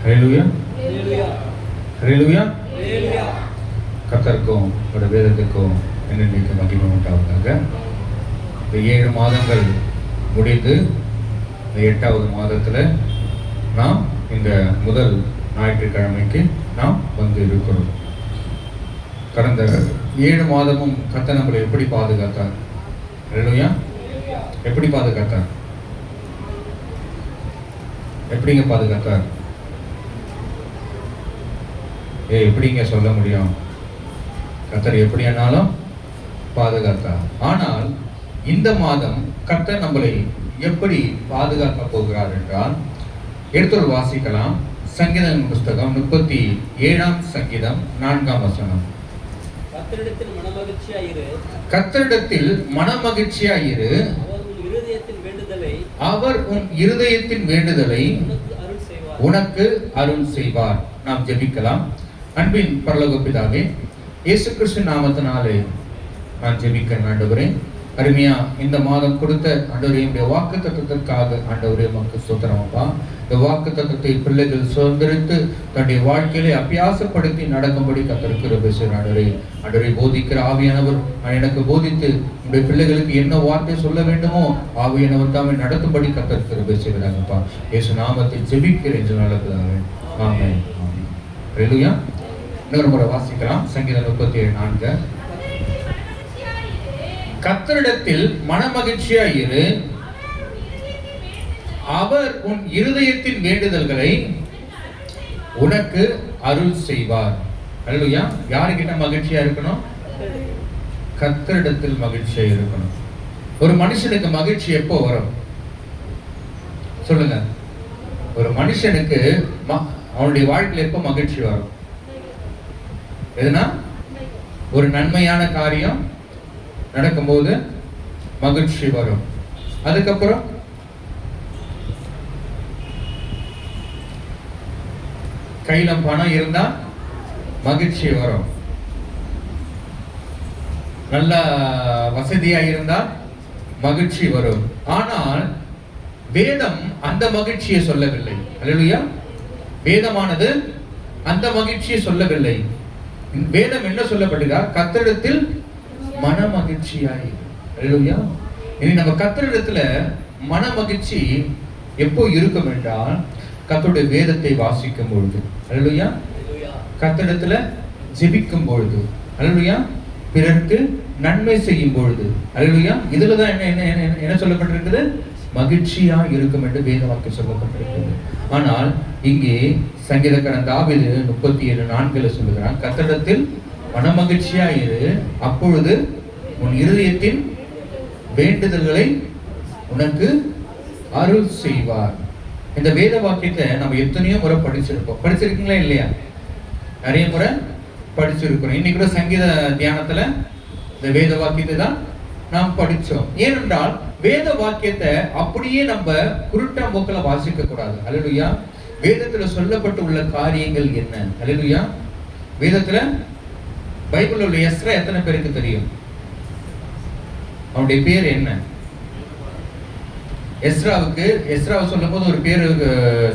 ஹல்லேலூயா, ஹல்லேலூயா. கர்த்தருக்கும் ஒரு வேதத்துக்கும் என்னென்னைக்கு மகிமை உண்டாவதாக. இந்த 7 மாதங்கள் முடிந்து இந்த 8வது மாதத்தில் நாம் இந்த முதல் ஞாயிற்றுக்கிழமைக்கு நாம் வந்து இருக்கிறோம். கடந்த 7 மாதமும் கர்த்தர் நம்மளை எப்படி பாதுகாத்தார்? ஹல்லேலூயா. எப்படி பாதுகாத்தார்? எப்படிங்க பாதுகாத்தார்? எப்படிங்க சொல்ல முடியும்? கர்த்தர் எப்படியானாலும் பாதுகாத்தார். ஆனால் இந்த மாதம் கர்த்தர் நம்மளை எப்படி பாதுகாக்க போகிறார் என்றால், எடுத்து வாசிக்கலாம். சங்கீதம் புஸ்தகம் 37ஆம் சங்கீதம் 4ஆம் வசனம். கர்த்தரிடத்தில் மனமகிழ்ச்சியாயிரு, அவர் உன் இருதயத்தின் வேண்டுதலை உனக்கு அருள் செய்வார். நாம் ஜெபிக்கலாம். அன்பின் பரலோக பிதாவே, இயேசு கிறிஸ்து நாமத்தினாலே நான் ஜெபிக்கிறேன். ஆண்டவரே, அருமையா இந்த மாதம் கொடுத்த ஆண்டவரே உடைய வாக்குத்தத்தத்திற்காக ஆண்டவரே உமக்கு ஸ்தோத்திரம் அப்பா. இந்த வாக்குத்தத்தத்தை பிள்ளைகள் சுதந்திரித்து தன்னுடைய வாழ்க்கையிலே அபியாசப்படுத்தி நடக்கும்படி கர்த்தர் கிருபை செய்கிறார். ஆண்டவரை போதிக்கிற ஆவியானவர் எனக்கு போதித்து உடைய பிள்ளைகளுக்கு என்ன வார்த்தை சொல்ல வேண்டுமோ ஆவியானவர் தாமே நடத்தும்படி கர்த்தர் கிருபை செய்கிறாங்கப்பா. இயேசு நாமத்தில் ஜெபிக்கிறேன் என்று நல்லதாவே. ஆமென். ஹல்லேலூயா. இன்னொரு முறை வாசிக்கலாம். சங்கீதம் 37:4. கர்த்தரிடத்தில் மனமகிழ்ச்சியாயிரு, அவர் உன் இருதயத்தின் வேண்டுதல்களை உனக்கு அருள் செய்வார். ஹல்லேலூயா. யாருக்கிட்ட மகிழ்ச்சியா இருக்கணும்? கர்த்தரிடத்தில் மகிழ்ச்சியா இருக்கணும். ஒரு மனுஷனுக்கு மகிழ்ச்சி எப்போ வரும் சொல்லுங்க? ஒரு மனுஷனுக்கு அவனுடைய வாழ்க்கையில் எப்போ மகிழ்ச்சி வரும்? எதுனா ஒரு நன்மையான காரியம் நடக்கும்போது மகிழ்ச்சி வரும். அதுக்கப்புறம் கையில பணம் இருந்தா மகிழ்ச்சி வரும். நல்ல வசதியா இருந்தா மகிழ்ச்சி வரும். ஆனால் வேதம் அந்த மகிழ்ச்சியை சொல்லவில்லை. ஹல்லேலூயா. வேதமானது அந்த மகிழ்ச்சியை சொல்லவில்லை. வேதம் என்ன சொல்லப்படுகிறார்? கர்த்தரிடத்தில் மன மகிழ்ச்சியாய். ஹல்லேலூயா. இனி நம்ம கர்த்தரிடத்துல மன மகிழ்ச்சி எப்போ இருக்கும் என்றால், கர்த்தருடைய வேதத்தை வாசிக்கும் பொழுது. ஹல்லேலூயா. கர்த்தரிடத்துல ஜெபிக்கும் பொழுது. ஹல்லேலூயா. பிறருக்கு நன்மை செய்யும் பொழுது. ஹல்லேலூயா. இதுலதான் என்ன சொல்லப்பட்டிருக்குது? மகிழ்ச்சியா இருக்கும் என்று வேத வாக்கியம் சொல்லப்பட்டிருக்கிறது. ஆனால் இங்கே சங்கீதக்காரன் தாவீது 37:4 சொல்லுகிறான், கர்த்தரிடத்தில் மனமகிழ்ச்சியா இரு, அப்பொழுது உன் இருதயத்தின் வேண்டுதல்களை உனக்கு அருள் செய்வார். இந்த வேத வாக்கியத்தை நம்ம எத்தனையோ முறை படிச்சிருக்கோம். படிச்சிருக்கீங்களா இல்லையா? நிறைய முறை படிச்சிருக்கிறோம். இன்னைக்கு கூட சங்கீத தியானத்துல இந்த வேத வாக்கியத்தை தான் நாம் படிச்சோம். ஏனென்றால் வேத வாக்கியத்தை அப்படியே நம்ம குருட்டா மூக்கல வாசிக்க கூடாது. ஹல்லேலூயா. வேதத்துல சொல்லப்பட்டு உள்ள காரியங்கள் என்ன? ஹல்லேலூயா. வேதத்துல பைபிள்ல உள்ள எஸ்ரா எத்தனை பேருக்கு தெரியும்? அவனுடைய பேர் என்ன? எஸ்ராவை சொல்லும் போது ஒரு பேரு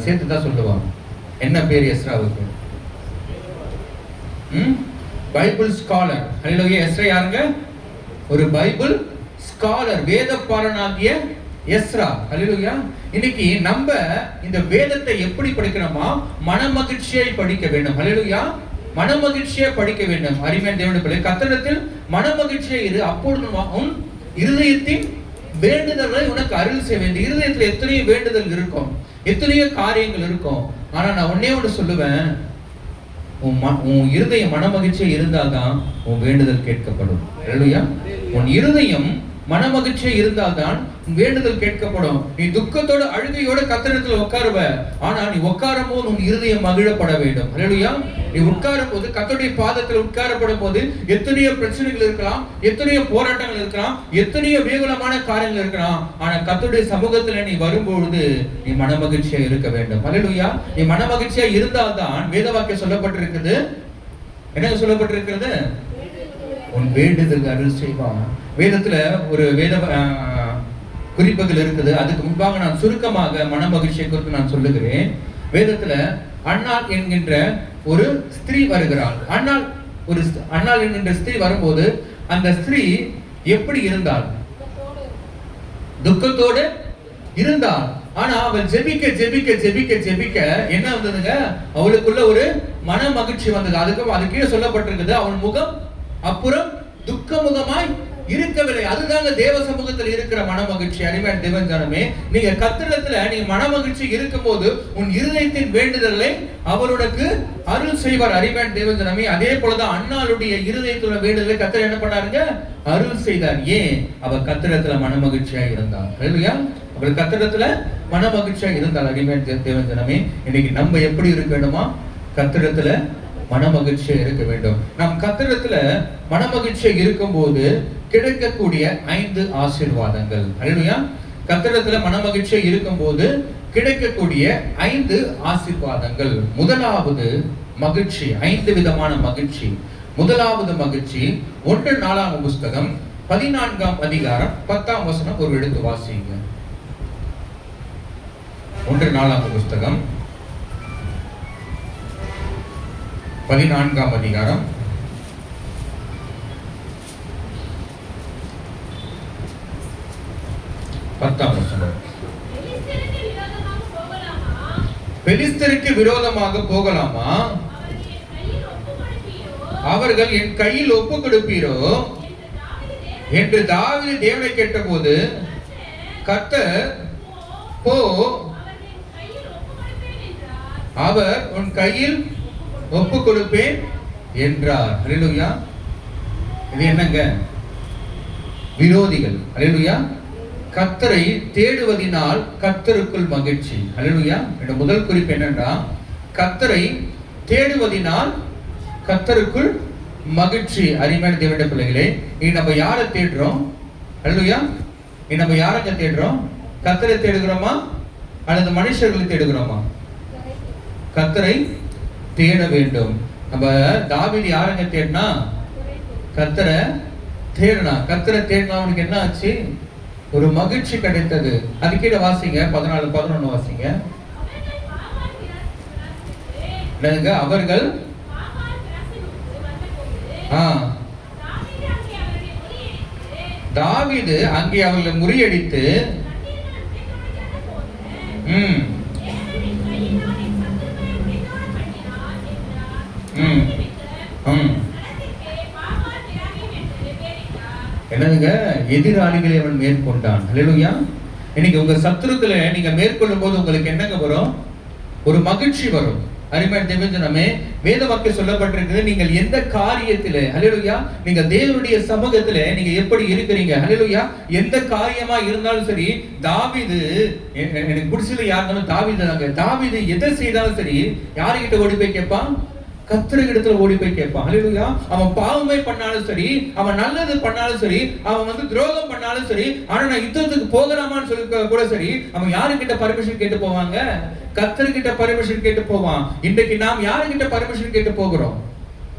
சேர்த்து தான் சொல்லுவாங்க. என்ன பேர் எஸ்ராவுக்கு? Bible scholar. ஹல்லேலூயா. எஸ்ரா யாருங்க? ஒரு பைபிள் ஸ்காலர், வேதப்பாரனாகிய எஸ்ரா. ஹல்லேலூயா. இன்னைக்கு நம்ம இந்த வேதத்தை எப்படி படிக்கணுமா? மனமகிழ்ச்சியை படிக்க வேண்டும். ஹல்லேலூயா. மனமகிழ்ச்சியை படிக்க வேண்டும். அருமையான தேவனுடைய பிள்ளை, கர்த்தரிடத்தில் மனமகிழ்ச்சியை இரு, அப்பொழுது உன் இருதயத்தின் வேண்டுதல்களை உனக்கு அருள் செய்ய வேண்டும். இருதயத்துல எத்தனையோ வேண்டுதல் இருக்கும், எத்தனையோ காரியங்கள் இருக்கும். ஆனா நான் ஒன்னே ஒன்று சொல்லுவேன், உன் இருதய மனமகிழ்ச்சியா இருந்தால்தான் உன் வேண்டுதல் கேட்கப்படும். ஹல்லேலூயா. உன் இருதயம் மனமகிழ்ச்சியா இருந்தால்தான் வேண்டுதல் கேட்கப்படும். நீ துக்கத்தோட அழுகையோட கர்த்தரிடத்துல உட்காருவ, ஆனா நீ உட்காரும் போது உன் இருதயம் மகிழப்பட வேண்டும். ஹல்லேலூயா. நீ உட்காரும் போது, கர்த்தருடைய பாதத்தில் உட்காரப்படும் போது எத்தனையோ பிரச்சனைகள் இருக்கலாம், எத்தனையோ போராட்டங்கள் இருக்கலாம், எத்தனையோ வேகுலமான காரியங்கள் இருக்கலாம். ஆனா கர்த்தருடைய சமூகத்துல நீ வரும்பொழுது நீ மனமகிழ்ச்சியா இருக்க வேண்டும். ஹல்லேலூயா. நீ மனமகிழ்ச்சியா இருந்தால்தான் வேத வாக்கியம் சொல்லப்பட்டிருக்குது. என்ன சொல்லப்பட்டிருக்கிறது? உன் வேண்டுதல் அருள் செய்வான். வேதத்துல ஒரு வேத குறிப்புகள் இருக்குது. அதுக்கு முன்பாக நான் சுருக்கமாக மனமகிழ்ச்சியை குறித்து நான் சொல்லுகிறேன். வேதத்துல அன்னாள் என்கின்ற ஒரு ஸ்திரீ வருகிறாள். அன்னாள் என்கின்ற ஸ்திரீ வரும்போது அந்த ஸ்திரீ எப்படி இருந்தாள்? துக்கத்தோடு இருந்தாள். ஆனா அவள் ஜெபிக்க ஜெபிக்க ஜெபிக்க ஜெபிக்க என்ன வந்ததுங்க? அவளுக்குள்ள ஒரு மன மகிழ்ச்சி வந்தது. அது கீழே சொல்லப்பட்டிருக்குது, அவன் முகம் அப்புறம் துக்க முகமாய் இருக்கவில்லை. அதுதாங்க தேவ சமூகத்தில் இருக்கிற மன மகிழ்ச்சி. அருமையான தேவஜனமே, நீங்க கர்த்தரிடத்துல நீங்க மன மகிழ்ச்சி இருக்கும் போது உன் இருதயத்தின் வேண்டுதலை அவர் உனக்கு அருள் செய்வார். அருமையான தேவஜனமே, அதே போலதான் அன்னாளுடைய இருதயத்துல வேண்டுதலை கர்த்தர் என்ன பண்ணாருங்க? அருள் செய்தார். ஏன்? அவர் கர்த்தரிடத்துல மன மகிழ்ச்சியா இருந்தார். இல்லையா? அவர் கர்த்தரிடத்துல மன மகிழ்ச்சியா இருந்தார். அருமையான தேவஜனமே, இன்னைக்கு நம்ம எப்படி இருக்க வேண்டுமா? கர்த்தரிடத்துல மன மகிழ்ச்சியா இருக்க வேண்டும். நாம் கர்த்தரிடத்துல மன மகிழ்ச்சியா இருக்கும் போது கிடைக்கக்கூடிய 5 ஆசீர்வாதங்கள். அல்லேலூயா. கர்த்தரிடத்துல மன மகிழ்ச்சியா இருக்கும் போது கிடைக்கக்கூடிய 5 ஆசீர்வாதங்கள். முதலாவது மகிழ்ச்சி, 5 விதமான மகிழ்ச்சி. முதலாவது மகிழ்ச்சி 1 நாளாகமம் புஸ்தகம் 14ஆம் அதிகாரம் 10ஆம் வசனம் ஒரு எடுத்து வாசிங்க. 1 நாளாகமம் புஸ்தகம் 14ஆம் அதிகாரம் 10ஆம் வசனம். பெலிஸ்தருக்கு விரோதமாக போகலாமா? அவர்கள் என் கையில் ஒப்பு கொடுப்பீரோ என்று தாவீது தேவனை கேட்டபோது, கர்த்தர் போ, அவர் உன் கையில் ஒப்பு கொடுப்பேன் என்றார். அல்லேலூயா. இது என்னங்க? விரோதிகள். அல்லேலூயா. கர்த்தரை தேடுவதினால் கர்த்தருக்குள் மகிழ்ச்சி. அல்லேலூயா. இந்த முதல் குறிப்பு என்னன்னா, கர்த்தரை தேடுவதினால் கர்த்தருக்குள் மகிழ்ச்சி. அருமையான தேவனுடைய பிள்ளைகளே, இனி நம்ம யாரை தேடுறோம்? அல்லேலூயா. இனி நம்ம யாரை தேடுறோம்? கர்த்தரை தேடுகிறோமா அல்லது மனுஷர்களை தேடுகிறோமா? கர்த்தரை தேட வேண்டும். நம்ம தாவீது யாரங்க தேடினா? கர்த்தரை தேடினா. கர்த்தரை தேடினா அவனுக்கு என்ன ஆச்சு? ஒரு மகிழ்ச்சி கிடைத்தது. அது கீழே வாசிங்க, 14-11 வாசிங்க. அவர்கள் தாவீது அங்கே அவர்களை முறியடித்து என்னதுங்க? எதிராளிகளை அவன் மேற்கொண்டான். அல்லேலூயா. இன்னைக்கு உங்க சத்துருக்களை நீங்க மேற்கொள்ளும் போது உங்களுக்கு என்னங்க வரும்? ஒரு மகிழ்ச்சி வரும். அருமையான தேவஜனமே, வேத வாக்கியம் சொல்லப்பட்டிருக்கிறது, நீங்கள் எந்த காரியத்திலே, அல்லேலூயா, நீங்க தேவனுடைய சமூகத்திலே நீங்க எப்படி இருக்கிறீங்க? அல்லேலூயா. எந்த காரியமா இருந்தாலும் சரி, தாவீது, எனக்கு பிடிச்சது யாருந்தாலும் தாவீது தாங்க. தாவீது எதை செய்தாலும் சரி யாருகிட்ட ஓடி போய் கேட்பான்? கர்த்தரிடத்துல ஓடி போய் கேட்பான். அல்லேலூயா. அவன் பாவமே பண்ணாலும் சரி, அவன் நல்லது பண்ணாலும் சரி, அவன் துரோகம் பண்ணாலும் சரி, ஆனா நான் யுத்தத்துக்கு போகலாமான்னு சொல்லி கூட சரி, அவன் யாருக்கிட்ட பர்மிஷன் கேட்டு போவாங்க? கர்த்தர்கிட்ட பர்மிஷன் கேட்டு போவான். இன்றைக்கு நாம் யாருக்கிட்ட பர்மிஷன் கேட்டு போகிறோம்?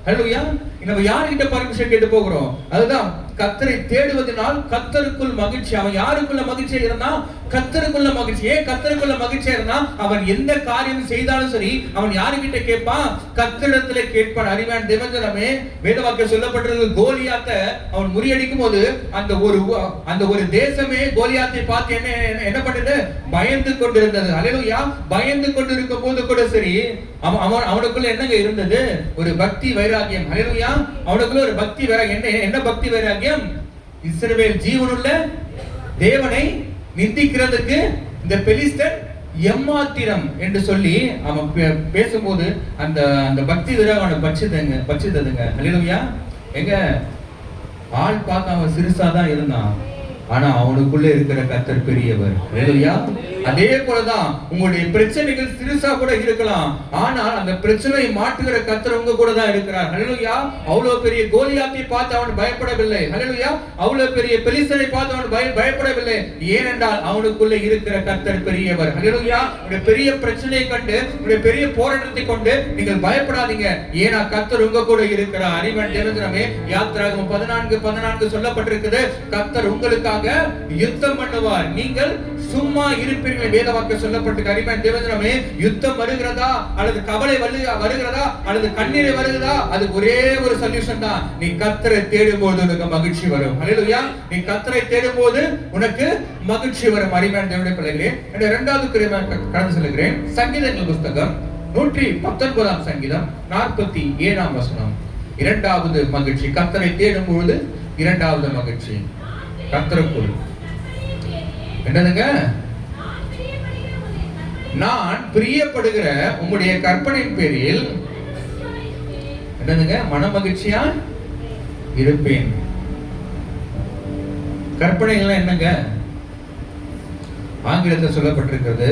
அல்லேலூயா. நம்ம யாருக்கிட்ட பர்மிஷன் கேட்டு போகிறோம்? அதுதான் கர்த்தரை தேடுவதனால் கர்த்தருக்குள் மகிழ்ச்சி. அவன் யாருக்குள்ள மகிழ்ச்சியா இருந்தா? கர்த்தருக்குள்ள மகிழ்ச்சி. ஏன் கர்த்தருக்குள்ள மகிழ்ச்சியா இருந்தா? அவன் எந்த காரியம் செய்தாலும் சரி அவன் யாருக்கிட்ட கேட்பான்? கர்த்தரிடத்துல கேட்பான். அறிவான் தேவஜனமே, வேதவாக்கியம் சொல்லப்பட்டிருக்கு, கோலியாத்தை அவன் முறியடிக்கும் போது அந்த ஒரு தேசமே கோலியாத்தை பார்த்து என்ன பண்ணுது? பயந்து கொண்டிருந்தது. அல்லேலூயா. பயந்து கொண்டிருக்கும் போது கூட சரி அவனுக்குள்ள என்னங்க இருந்தது? ஒரு பக்தி வைராகியம். அல்லேலூயா. அவனுக்குள்ள ஒரு பக்தி வைராகியம். என்ன பக்தி வைராகியம்? இஸ்ரவேல் ஜீவனுள்ள தேவனை நிந்திக்கிறதுக்கு இந்த பெலிஸ்தன் எம்மாத்திரம் என்று சொல்லி அவன் பேசும்போது அந்த பக்தி வைராகம் பட்சித்ததுங்க. அல்லேலூயா. எங்க ஆள் பார்க்க அவன் சிறுசாதான் இருந்தான், ஆனா அவனுக்குள்ள இருக்கிற கர்த்தர் பெரியவர். அல்லேலூயா. அதே போலதான் உங்களுடைய பிரச்சனைகள் சிறுசா கூட இருக்கலாம், ஆனால் அந்த பிரச்சனையை மாற்றுகிற கர்த்தர் உங்க கூட தான் இருக்கிறார். அல்லேலூயா. அவ்வளவு பெரிய கோலியாத்தை பார்த்து அவன் பயப்படவில்லை. அல்லேலூயா. அவ்வளவு பெரிய பெலிஸ்தனை பார்த்து அவன் பயப்படவில்லை. ஏனென்றால் அவனுக்குள்ள இருக்கிற கர்த்தர் பெரியவர். அல்லேலூயா. உங்களுடைய பெரிய பிரச்சனையை கண்டு, உங்களுடைய பெரிய போராட்டத்தை கொண்டு நீங்கள் பயப்படாதீங்க. ஏன்னா கர்த்தர் உங்க கூட இருக்கிறார். அறிவன் தெரிஞ்சிடமே. யாத்திராகமம் 14:14 சொல்லப்பட்டிருக்குது, கர்த்தர் உங்களுக்காக உங்களுக்காக யுத்தம் பண்ணுவார், நீங்கள் சும்மா இருப்பீர்கள். வேத வாக்கியம் சொல்லப்பட்டு அருமையான தேவஜனமே, யுத்தம் வருகிறதா அல்லது கவலை வருகிறதா அல்லது கண்ணீரை வருகிறதா, அது ஒரே ஒரு சொல்யூஷன் தான். நீ கர்த்தரை தேடும் போது உனக்கு மகிழ்ச்சி வரும். ஹல்லேலூயா. நீ கர்த்தரை தேடும் போது உனக்கு மகிழ்ச்சி வரும். அருமையான தேவனுடைய பிள்ளைகளே, இரண்டாவது கடந்து செல்கிறேன். சங்கீதங்கள் புஸ்தகம் 119 சங்கீதம் 47 வசனம். இரண்டாவது மகிழ்ச்சி, கர்த்தரை தேடும் பொழுது இரண்டாவது மகிழ்ச்சி கர்த்தருக்குள் என்னதுங்க? நான் பிரியப்படுகிற உம்முடைய கற்பனையின் பேரில் என்னதுங்க? மன மகிழ்ச்சியா இருப்பேன். கற்பனைகள் என்னங்க? ஆங்கிலத்தில் சொல்லப்பட்டிருக்கிறது,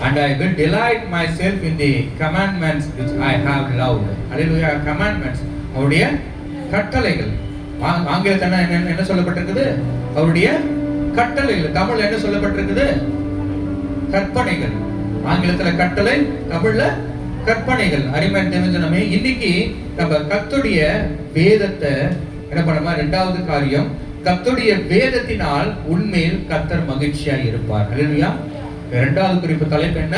and I will delight myself in the commandments which I have loved. Hallelujah. Commandments, அவருடைய கட்டளைகள். ஆங்கிலத்தில் என்ன சொல்லப்பட்டிருக்குது? அவருடைய கட்டளைகள். தமிழ்ல என்ன சொல்லப்பட்டிருக்குது? கற்பனைகள். ஆங்கிலத்துல கட்டளை, தமிழ்ல கற்பனைகள். அருமையான தேவஜனமே, இன்னைக்கு நம்ம கர்த்தருடைய வேதத்தை என்ன பண்ணோமா? இரண்டாவது காரியம், கர்த்தருடைய வேதத்தினால் உண்மையில் கர்த்தர் மகிழ்ச்சியா இருப்பார். ஹல்லேலூயா. இரண்டாவது குறிப்பு தலைப்பு என்ன?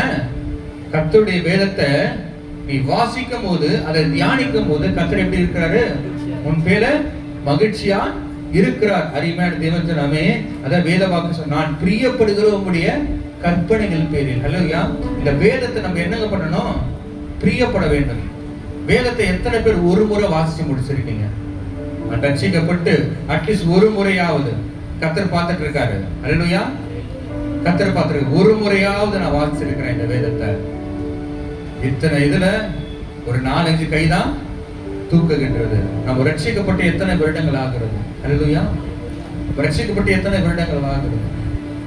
கர்த்தருடைய வேதத்தை நீ வாசிக்கும் போது, அதை தியானிக்கும் போது கர்த்தர் எப்படி இருக்கிறாரு? உன் பேர மகிழ்ச்சியா இருக்கிறார். அருமையான தேவஜனமே, அத வேத வாக்கு சொன்ன, நான் பிரியப்படுகிற உங்களுடைய கற்பனைகள் பேரில். ஹல்லேலூயா. இந்த வேதத்தை நம்ம என்னங்க பண்ணணும்? பிரியப்பட வேண்டும். வேதத்தை எத்தனை பேர் ஒரு முறை வாசிச்சு முடிச்சிருக்கீங்க? ரட்சிக்கப்பட்டு அட்லீஸ்ட் ஒரு முறையாவது கர்த்தர் பார்த்துட்டு இருக்காரு. ஹல்லேலூயா. கர்த்தர் பார்த்துருக்கு, ஒரு முறையாவது நான் வாசிச்சிருக்கிறேன் இந்த வேதத்தை. இத்தனை இதுல ஒரு 4-5 கைதான் தூக்குகின்றது. நம்ம ரட்சிக்கப்பட்டு எத்தனை வருடங்கள் ஆகிறது? ஹல்லேலூயா. ரட்சிக்கப்பட்டு எத்தனை வருடங்கள் ஆகிறது?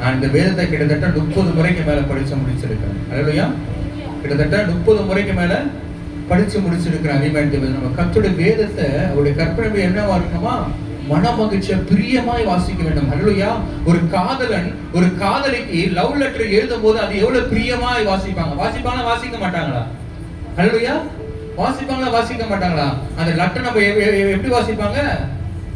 நான் இந்த வேதத்தை கிட்டத்தட்ட 30 முறைக்கு மேல படிச்சு முடிச்சிருக்கிறேன். ஹல்லேலூயா. கிட்டத்தட்ட 30 முறைக்கு மேல படிச்சு முடிச்சிருக்கிறேன். நம்ம கர்த்தருடைய வேதத்தை, அவருடைய கற்பனை என்னவா இருக்குமா? மன மகிழ்ச்சியா பிரியமாய் வாசிக்க வேண்டும். ஹல்லேலூயா. ஒரு காதலன் ஒரு காதலிக்கு லவ் லெட்டர் எழுதும் போது அது எவ்வளவு பிரியமாய் வாசிப்பாங்க. வாசிப்பாங்களா? வாசிக்க மாட்டாங்களா? ஹல்லேலூயா. வாசிப்பாங்களா? வாசிக்க மாட்டாங்களா? அந்த லெட்டர் நம்ம எப்படி வாசிப்பாங்க?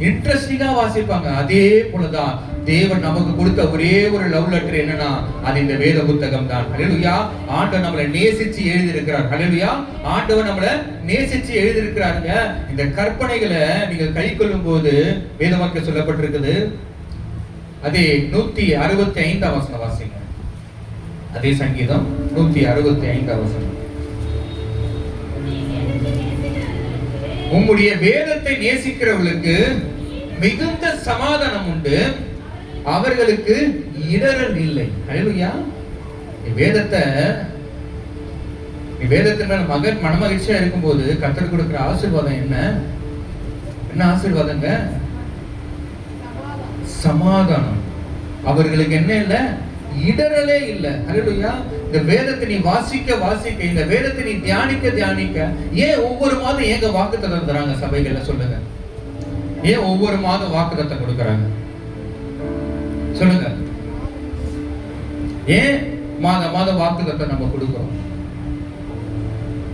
இன்ட்ரெஸ்டிங்கா வாசிப்பாங்க. அதே போலதான் தேவன் நமக்கு கொடுத்த ஒரே ஒரு லவ் லெட்டர் என்னன்னா, அது இந்த வேத புத்தகம் தான். ஹல்லேலூயா. ஆண்டவர் நம்மளை நேசிச்சு எழுதி இருக்கிறார். ஹல்லேலூயா. ஆண்டவர் நம்மளை நேசிச்சு எழுதி இருக்கிறாருங்க. இந்த கற்பனைகளை நீங்கள் கை கொள்ளும் போது வேத வாக்கியம் சொல்லப்பட்டிருக்குது. அதே 165 வசனம் வாசிங்க. அதே சங்கீதம் 165 வசனம். உம்முடைய வேதத்தை நேசிக்கிறவர்களுக்கு மிகுந்த சமாதானம் உண்டு, அவர்களுக்கு இடரல் இல்லை. ஹல்லேலூயா. வேதத்தின் மேல மகன் மனமகிழ்ச்சியா இருக்கும்போது கர்த்தர் கொடுக்கிற ஆசீர்வாதம் என்ன? என்ன ஆசீர்வாதங்க? சமாதானம். அவர்களுக்கு என்ன இல்ல? இடரலே இல்ல. ஹல்லேலூயா. இந்த வேதத்தை நீ வாசிக்க வாசிக்க, இந்த வேதத்தை நீ தியானிக்க தியானிக்க, ஏன் ஒவ்வொரு மாதம் ஏங்க வாக்குத்தத்தம் தராங்க சபைகள்ல? சொல்லுங்க. ஏன் ஒவ்வொரு மாதம் வாக்குத்தத்தம் கொடுக்கறாங்க? சொல்லுங்க. ஏன் மாதம் வாக்குத்தத்தம் நம்ம கொடுக்கிறோம்?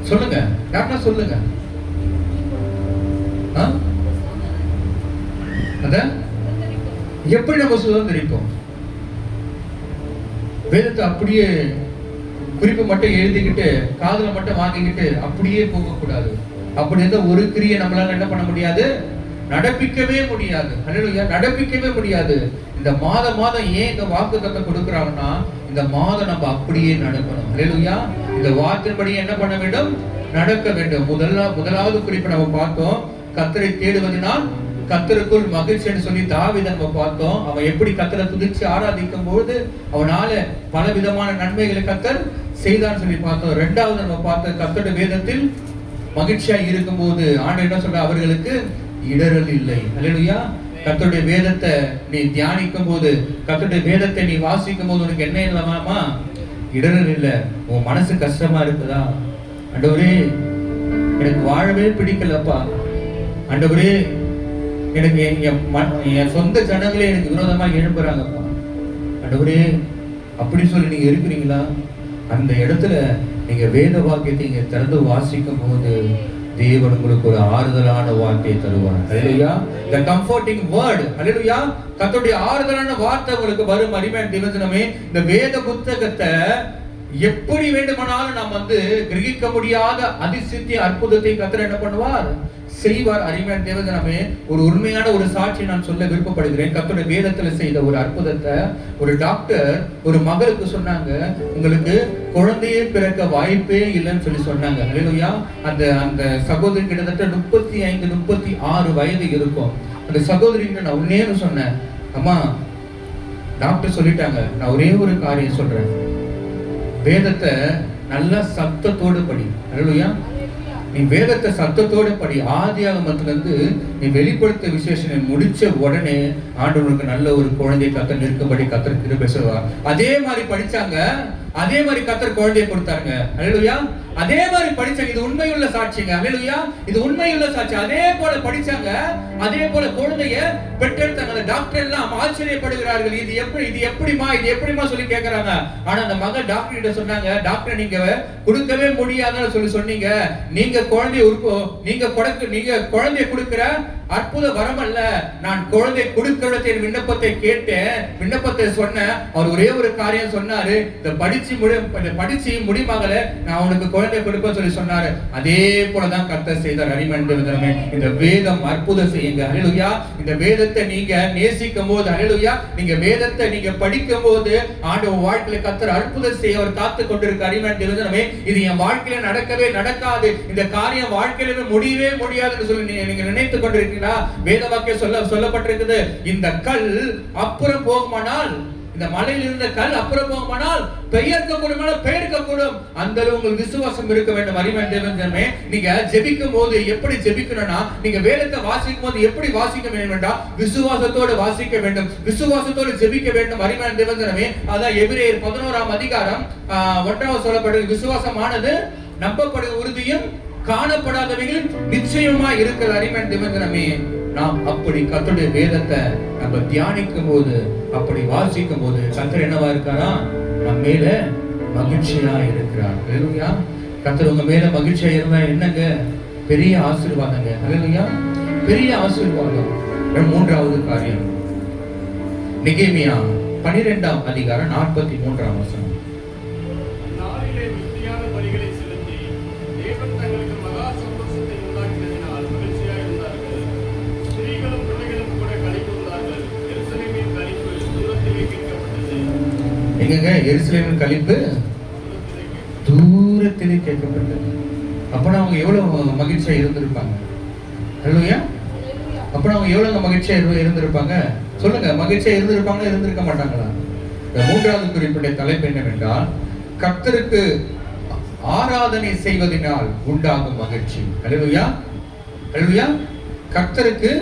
சொல்லுங்க. யாருன்னா சொல்லுங்க. அத எப்படி நம்ம சுதந்திரிப்போம்? வேதத்தை அப்படியே குறிப்பு மட்டும் எழுதிக்கிட்டு காதுல மட்டும் வாங்கிக்கிட்டு அப்படியே போக கூடாது. அப்படி இருந்த ஒரு கிரியை நம்மளால என்ன பண்ண முடியாது? நடப்பிக்கவே முடியாது. ஹல்லேலூயா. நடப்பிக்கவே முடியாது. இந்த மாதம் ஏன் இந்த வாக்குத்தத்தம் கொடுக்கறாங்கன்னா, இந்த மாதம் நம்ம அப்படியே நடக்கணும். ஹல்லேலூயா. இந்த வார்த்தையின்படி என்ன பண்ண வேண்டும்? நடக்க வேண்டும். முதலாவது குறிப்பு நம்ம பார்த்தோம், கர்த்தரை தேடுவதனால் கர்த்தருக்குள் மகிழ்ச்சின்னு சொல்லி தாவீதை நம்ம பார்த்தோம். அவன் எப்படி கர்த்தரை துதிச்சு ஆராதிக்கும் போது அவனால பல விதமான நன்மைகளை கர்த்தர் செய்தான்னு சொல்லி பார்த்தோம். இரண்டாவது நம்ம பார்த்த கர்த்தருடைய வேதத்தில் மகிழ்ச்சியா இருக்கும் போது ஆண்டவர் என்ன சொல்ற? அவர்களுக்கு இடரல் இல்லை. ஹல்லேலூயா. கர்த்தருடைய வேதத்தை நீ தியானிக்கும் போது, கர்த்தருடைய வேதத்தை நீ வாசிக்கும் போது உனக்கு என்ன இல்லாமா? இடரல் இல்லை. உன் மனசு கஷ்டமா இருக்குதா? ஆண்டவரே எனக்கு வாழவே பிடிக்கலப்பா, ஆண்டவரே எனக்கு என் சொந்த ஜனங்களே எனக்கு விரோதமா எழுப்புறாங்கப்பா, ஆண்டவரே அப்படி சொல்லி நீங்க இருக்கிறீங்களா? அந்த இடத்துல நீங்க வேத வாக்கியத்தை இங்க திறந்து வாசிக்கும் போது தேவன் உங்களுக்கு ஒரு ஆறுதலான வார்த்தையை தருவார். ஹல்லேலூயா. the comforting word. ஹல்லேலூயா. கர்த்தருடைய ஆறுதலான வார்த்தை உங்களுக்கு வரும். அருமையான தேவஜனமே, இந்த வேத புத்தகத்தை எப்படி வேண்டுமானாலும் நாம் கிரகிக்க முடியாத அதிசயத்தை அற்புதத்தை கர்த்தர் என்ன பண்ணுவார், செய்வார். அருமையான தேவஜனமே, ஒரு உண்மையான ஒரு சாட்சி நான் சொல்ல விருப்பப்படுகிறேன். கர்த்தருடைய வேதத்துல செய்த ஒரு அற்புதத்தை ஒரு டாக்டர் ஒரு மகளுக்கு சொன்னாங்க, உங்களுக்கு குழந்தையே பிறக்க வாய்ப்பே இல்லைன்னு சொன்னாங்க. ஹல்லேலூயா. அந்த சகோதரி கிட்டத்தட்ட 35-36 வயது இருக்கும். அந்த சகோதரிக்கு நான் ஒன்னே சொன்னேன், அம்மா டாக்டர் சொல்லிட்டாங்க, நான் ஒரே ஒரு காரியம் சொல்றேன், வேதத்தை நல்லா சத்தத்தோடு படி. ஹல்லேலூயா. நீ வேதத்தை சத்தத்தோடு படி. ஆதியாகமத்திலிருந்து நீ வெளிப்படுத்த விசேஷனை முடிச்ச உடனே ஆண்டவனுக்கு நல்ல ஒரு குழந்தை கர்த்தர் நிற்கும்படி கர்த்தர் கிருபை செய்வார். அதே மாதிரி படிச்சாங்க, அதே மாதிரி கர்த்தர் குழந்தையை கொடுத்தாங்க. ஹல்லேலூயா. அதே மாதிரி படிச்சாங்க. இது உண்மையுள்ள சாட்சிங்க. ஹல்லேலூயா. இது உண்மையுள்ள சாட்சி. அதே போல படிச்சாங்க, அதே போல குழந்தைய பெற்றெடுத்தாங்க. அந்த டாக்டர் எல்லாம் ஆச்சரியப்படுகிறார்கள், இது எப்படிமா சொல்லி கேட்கறாங்க. ஆனா அந்த மகள் டாக்டர் கிட்ட சொன்னாங்க, டாக்டர் நீங்க கொடுக்கவே முடியாதுன்னு சொன்னீங்க, நீங்க குழந்தைய கொடுக்கிற அற்புத வரம் அல்ல, நான் குழந்தை கொடுக்கிறத விண்ணப்பத்தை கேட்டேன், விண்ணப்பத்தை சொன்னேன். அவர் ஒரே ஒரு காரியம் சொன்னாரு, இந்த படிச்சு முடிமகள நான் உனக்கு குழந்தை கொடுப்பேன்னு சொல்லி சொன்னாரு. அதே போலதான் கர்த்தர் செய்தார். அரிமண்டமே, இந்த வேதம் அற்புதம் செய்யுங்க. ஹல்லேலூயா. இந்த வேதத்தை நீங்க நேசிக்கும் போது, ஹல்லேலூயா, நீங்க வேதத்தை நீங்க படிக்கும் போது ஆண்டவர் வாழ்க்கையில கர்த்தர் அற்புதம் செய்ய அவர் காத்து கொண்டிருக்க. அரிமண்டமே, இது என் வாழ்க்கையில நடக்கவே நடக்காது, இந்த காரியம் வாழ்க்கையில முடியவே முடியாதுன்னு சொல்லி நீங்க நினைத்து கொண்டிருக்க வேத வாக்கியம் சொல்லப்பட்டிருக்குது, இந்த கல் அப்புறம் போகுமானால், இந்த மலையில் இருந்த கல் அப்புறம் போகுமானால் பெயர்க்கக்கூடும். அந்த அளவு உங்களுக்கு விசுவாசம் இருக்க வேண்டும். அரிமன் தேவஜனமே, நீங்க ஜெபிக்கும் போது எப்படி ஜெபிக்கணும்னா, நீங்க வேதத்தை வாசிக்கும் போது எப்படி வாசிக்க வேண்டும், விசுவாசத்தோடு வாசிக்க வேண்டும், விசுவாசத்தோடு ஜெபிக்க வேண்டும். அரிமன் தேவஜனமே, அதான் எபிரேயர் 11ஆம் அதிகாரம் 1 சொல்லப்படுது, விசுவாசமானது நம்பப்படுகிற உறுதியும் காணப்படாதவைகள் நிச்சயமா இருக்கிற. அரிமன் தேவஜனமே, நாம் அப்படி கர்த்தருடைய வேதத்தை நம்ம தியானிக்கும் போது, அப்படி வாசிக்கும் போது கர்த்தர் என்னவா இருக்காரா, நம்ம மேல மகிழ்ச்சியா இருக்கிறார். ஹல்லேலூயா. கர்த்தர் உங்க மேல மகிழ்ச்சியா இருந்தா என்னங்க, பெரிய ஆசீர்வாதங்க. ஹல்லேலூயா. பெரிய ஆசீர்வாதம். மூன்றாவது காரியம், நெகேமியா 12ஆம் அதிகாரம் 43ஆம் வசனம். எங்கங்க எருசலேமின் களிப்பு தூரத்திலே கேட்கப்பட்டது. அப்பனா அவங்க எவ்வளவு மகிழ்ச்சியா இருந்திருப்பாங்க. ஹல்லேலூயா. அப்பனா அவங்க எவ்வளவு மகிழ்ச்சியா இருந்திருப்பாங்க சொல்லுங்க. மகிழ்ச்சியா இருந்திருப்பாங்களா, இருந்திருக்க மாட்டாங்களா? இந்த மூன்றாவது குறிப்பிட்ட தலைப்பு என்னவென்றால், கர்த்தருக்கு ஆராதனை செய்வதனால் உண்டாகும் மகிழ்ச்சி. ஹல்லேலூயா. ஹல்லேலூயா. கர்த்தருக்கு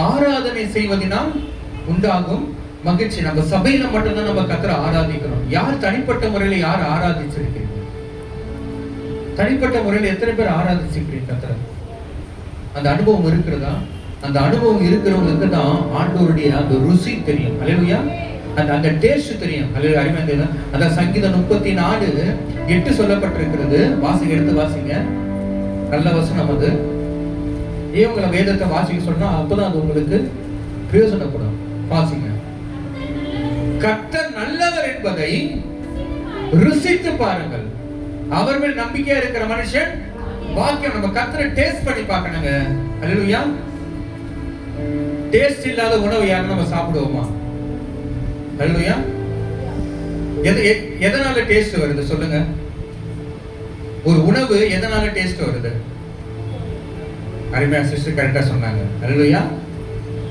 ஆராதனை செய்வதனால் உண்டாகும் மகிழ்ச்சி. நம்ம சபையில மட்டும்தான் நம்ம கர்த்தரை ஆராதிக்கிறோம். யார் தனிப்பட்ட முறையில யார் ஆராதிச்சிருக்கீங்க? தனிப்பட்ட முறையில எத்தனை பேர் ஆராதிச்சிருக்கீங்க கர்த்தரை? அந்த அனுபவம் இருக்கிறதா? அந்த அனுபவம் இருக்கிறவங்களுக்கு தான் ஆண்டவருடைய அந்த ருசி தெரியும். ஹல்லேலூயா. அந்த டேஸ்ட் தெரியும். ஹல்லேலூயா. அருமையான அந்த சங்கீதம் 34:8 சொல்லப்பட்டிருக்கிறது. வாசிங்க, எடுத்து வாசிங்க. நல்ல வசனம் அது. ஏன் உங்களை வேதத்தை வாசிக்க சொன்னா அப்பதான் அது உங்களுக்கு பிரயோஜனப்படும். வாசிங்க. கர்த்தர் நல்லவர் என்பதை ருசித்து பாருங்கள், அவர் மேல் நம்பிக்கையா இருக்கிற மனுஷன் வாக்கியம். நம்ம கர்த்தரை டேஸ்ட் பண்ணி பார்க்கணுங்க. ஹல்லேலூயா. டேஸ்ட் இல்லாத உணவு யாரும் நம்ம சாப்பிடுவோமா? ஹல்லேலூயா. எதனால டேஸ்ட் வருது சொல்லுங்க? ஒரு உணவு எதனால டேஸ்ட் வருது? அருமையா சிஸ்டர் கரெக்டா சொன்னாங்க. ஹல்லேலூயா.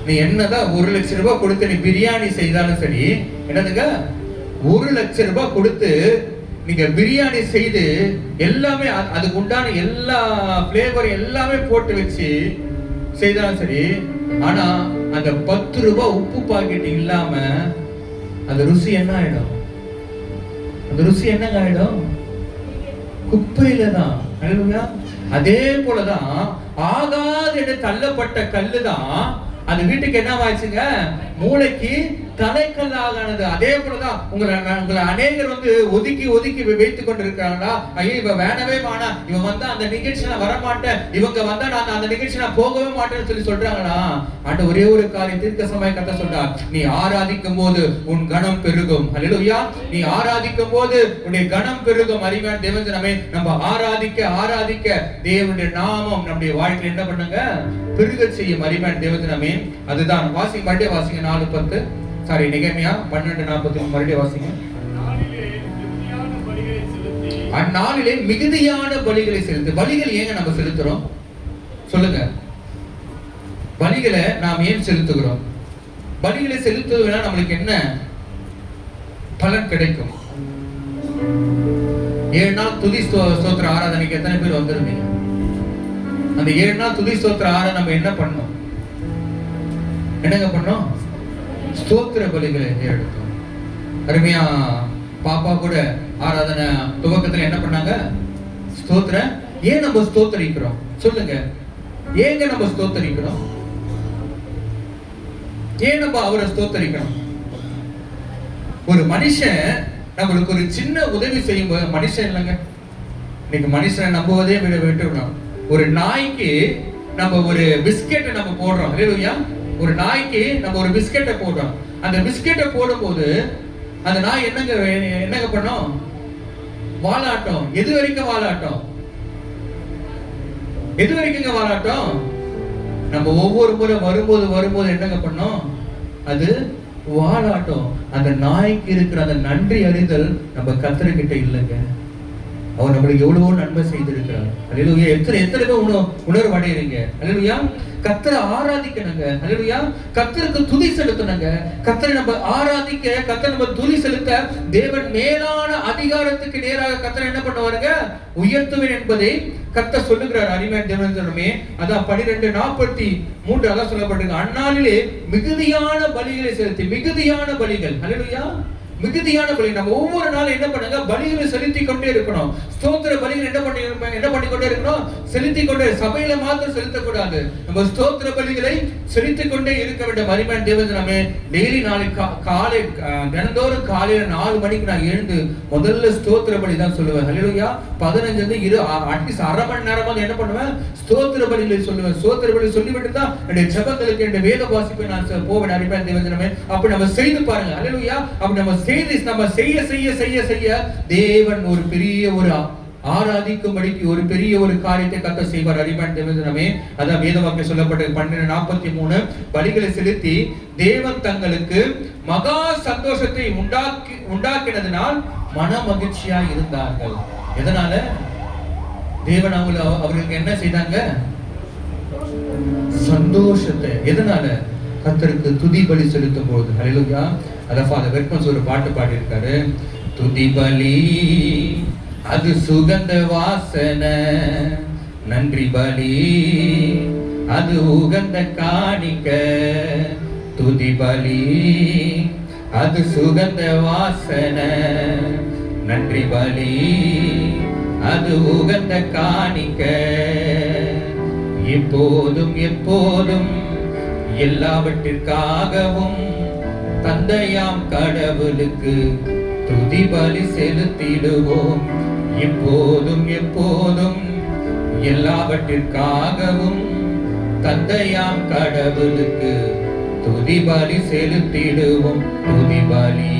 நீ என்னதான் 1 லட்சம் ரூபாய் கொடுத்து நீ பிரியாணி செய்தாலும் சரி, என்னதுங்க 1 லட்சம் ரூபாய் கொடுத்து நீங்க பிரியாணி செய்து எல்லாமே அதுக்கு உண்டான எல்லா பிளேவர் எல்லாமே போட்டு வச்சு செய்தாலும் சரி, ஆனா அந்த 10 ரூபாய் உப்பு பாக்கெட் இல்லாம அந்த ருசி என்ன ஆயிடும்? அந்த ருசி என்னங்க ஆயிடும்? குப்பையில தான். அதே போலதான் ஆகாது என்று தள்ளப்பட்ட கல்லுதான் அந்த வீட்டுக்கு என்ன ஆச்சுங்க? மூளைக்கு தலைக்கல்லானது. அதே போலதான் உங்களை அநேகர் ஒதுக்கி ஒதுக்கி வைத்துக் கொண்டிருக்கிறாங்களா? ஐயோ இவ வேணவே வேணா, இவன் வந்தா அந்த நிகழ்ச்சியில வரமாட்டேன், இவங்க வந்தா நான் அந்த நிகழ்ச்சி நான் போகவே மாட்டேன்னு சொல்லி சொல்றாங்களா? ஆண்டு ஒரே ஒரு காரியம் தீர்க்க சமய கத்த சொல்றார், நீ ஆராதிக்கும் போது உன் கணம் பெருகும். அல்லேலூயா. நீ ஆராதிக்கும் போது உன்னுடைய கணம் பெருகும். அருமையான தேவஜனமே, நம்ம ஆராதிக்க ஆராதிக்க தேவனுடைய நாமம் நம்முடைய வாழ்க்கையில் என்ன பண்ணுங்க? பெருக செய்யும். அருமையான தேவஜனமே, அதுதான் வாசிங்க, மறுபடியும் வாசிங்க 4:10. சாரி, நெகேமியா 12:43 மறுபடியும் வாசிங்க. அந்நாளிலே மிகுதியான பலிகளை செலுத்து. பலிகள் ஏங்க நம்ம செலுத்துறோம் சொல்லுங்க? பலிகளை நாம் ஏன் செலுத்துகிறோம்? பலிகளை செலுத்துவதா நம்மளுக்கு என்ன பலன் கிடைக்கும்? 7 நாள் துதி ஸ்தோத்திர ஆராதனைக்கு எத்தனை பேர் வந்திருந்தீங்க? அந்த 7 நாள் துதி ஸ்தோத்திர ஆராதனை நம்ம என்ன பண்ணோம்? என்னங்க பண்ணோம்? ஸ்தோத்திர பலிகளை எடுத்தோம். அருமையா பாப்பா கூட ஆராதனை துவக்கத்துல என்ன பண்ணாங்க? ஸ்தோத்திர. ஏன் நம்ம ஸ்தோத்தரிக்கிறோம் சொல்லுங்க? ஏங்க நம்ம ஸ்தோத்தரிக்கிறோம்? ஏன் நம்ம அவரை ஸ்தோத்தரிக்கணும்? ஒரு மனுஷன் நம்மளுக்கு ஒரு சின்ன உதவி செய்யும் போது, மனுஷன் இல்லைங்க, இன்னைக்கு மனுஷனை நம்புவதே விட்டுவிடணும். ஒரு நாய்க்கு நம்ம ஒரு பிஸ்கெட்டை நம்ம போடுறோம். இல்லையா? ஒரு நாய்க்கு நம்ம ஒரு பிஸ்கெட்டை போடுறோம். அந்த பிஸ்கெட்டை போடும்போது அந்த நாய் என்னங்க பண்ணும்? வாலாட்டம். எது வரைக்கும் வாலாட்டம்? எது வரைக்குங்க வாலாட்டம்? நம்ம ஒவ்வொரு முறை வரும்போது என்னங்க பண்ணோம்? அது வாலாட்டம். அந்த நாய்க்கு இருக்கிற அந்த நன்றி அறிதல் நம்ம கர்த்தர்கிட்ட இல்லைங்க. அவர் நம்மளுக்கு எவ்வளவோ நன்மை செய்திருக்கிறார். அல்லேலூயா. எத்தனை பேர் உணர்வு அடையறீங்க? அல்லேலூயா. கர்த்தரை ஆராதிக்கணுங்க. அல்லேலூயா. கர்த்தருக்கு துதி செலுத்தணுங்க. கர்த்தரை நம்ம ஆராதிக்க, கர்த்தரை நம்ம துதி செலுத்த தேவன் மேலான அதிகாரத்துக்கு நேராக கர்த்தரை என்ன பண்ணுவாருங்க? உயர்த்துவேன் என்பதை கர்த்தர் சொல்லுகிறார். அருமையான தேவனே, அதான் 12:43 அதான் சொல்லப்பட்டிருக்கு. அந்நாளிலே மிகுதியான பலிகளை செலுத்தி. மிகுதியான பலிகள். அல்லேலூயா. மிகுதியான பலி. நம்ம ஒவ்வொரு நாளும் என்ன பண்ணுங்க? பலிகளை செலுத்தி கொண்டே இருக்கணும். ஸ்தோத்திர பலிகள் என்ன பண்ணிக்கொண்டே இருக்கணும்? செலுத்தி கொண்டே. சபையில மாத்திரம் செலுத்தக்கூடாது, நம்ம ஸ்தோத்திர பலிகளை செலுத்தி கொண்டே இருக்க வேண்டும். அருமையான தேவஜனமே, டெய்லி நாளைக்கு காலை தினந்தோறும் காலையில 4 மணிக்கு நான் எழுந்து முதல்ல ஸ்தோத்திர பலி தான் சொல்லுவேன். அல்லேலூயா. 15 அட்லீஸ்ட் அரை மணி நேரமாக என்ன பண்ணுவேன்? ஸ்தோத்திர பலிகளை சொல்லுவேன். ஸ்தோத்திர பலி சொல்லிவிட்டு தான் என்னுடைய ஜெபங்களுக்கு, என்னுடைய வேத வாசிப்பை நான் போவேன். அருமையான தேவஜனமே, அப்படி நம்ம செய்து பாருங்க. அல்லேலூயா. அப்படி நம்ம செய்ய தேவன் ஒரு பெரிய ஒரு ஆராதிக்கும்படிக்கு ஒரு பெரிய ஒரு காரியத்தை கர்த்தர் செய்வார். அருமையான தேவஜனமே, அதான் வேத வாக்கியம் சொல்லப்பட்டது 12:43. பலிகளை செலுத்தி தேவன் தங்களுக்கு மகா சந்தோஷத்தை உண்டாக்கினதினால் மன மகிழ்ச்சியா இருந்தார்கள். எதனால? தேவன் அவர்களுக்கு என்ன செய்தாங்க? சந்தோஷத்தை. எதனால? கர்த்தருக்கு துதி பலி செலுத்தும் போது. அல்லேலூயா. அத ஃபாதர் வெர்கன்ஸ் ஒரு பாட்டு பாடி இருக்காரு. துதி பலி அது சுகந்த வாசனை, நன்றி பலி அது உகந்த காணிக்க. துதி பலி அது சுகந்த வாசனை, நன்றி பலி அது உகந்த காணிக்க. இப்போதும் எப்போதும் எல்லாவற்றிற்காகவும் தந்தையாம் கடவுளுக்கு துதி பலி செலுத்திடுவோம். இப்போதும் எப்போதும் எல்லாவற்றிற்காகவும் தந்தையாம் கடவுளுக்கு துதி பலி செலுத்திடுவோம். துதி பலி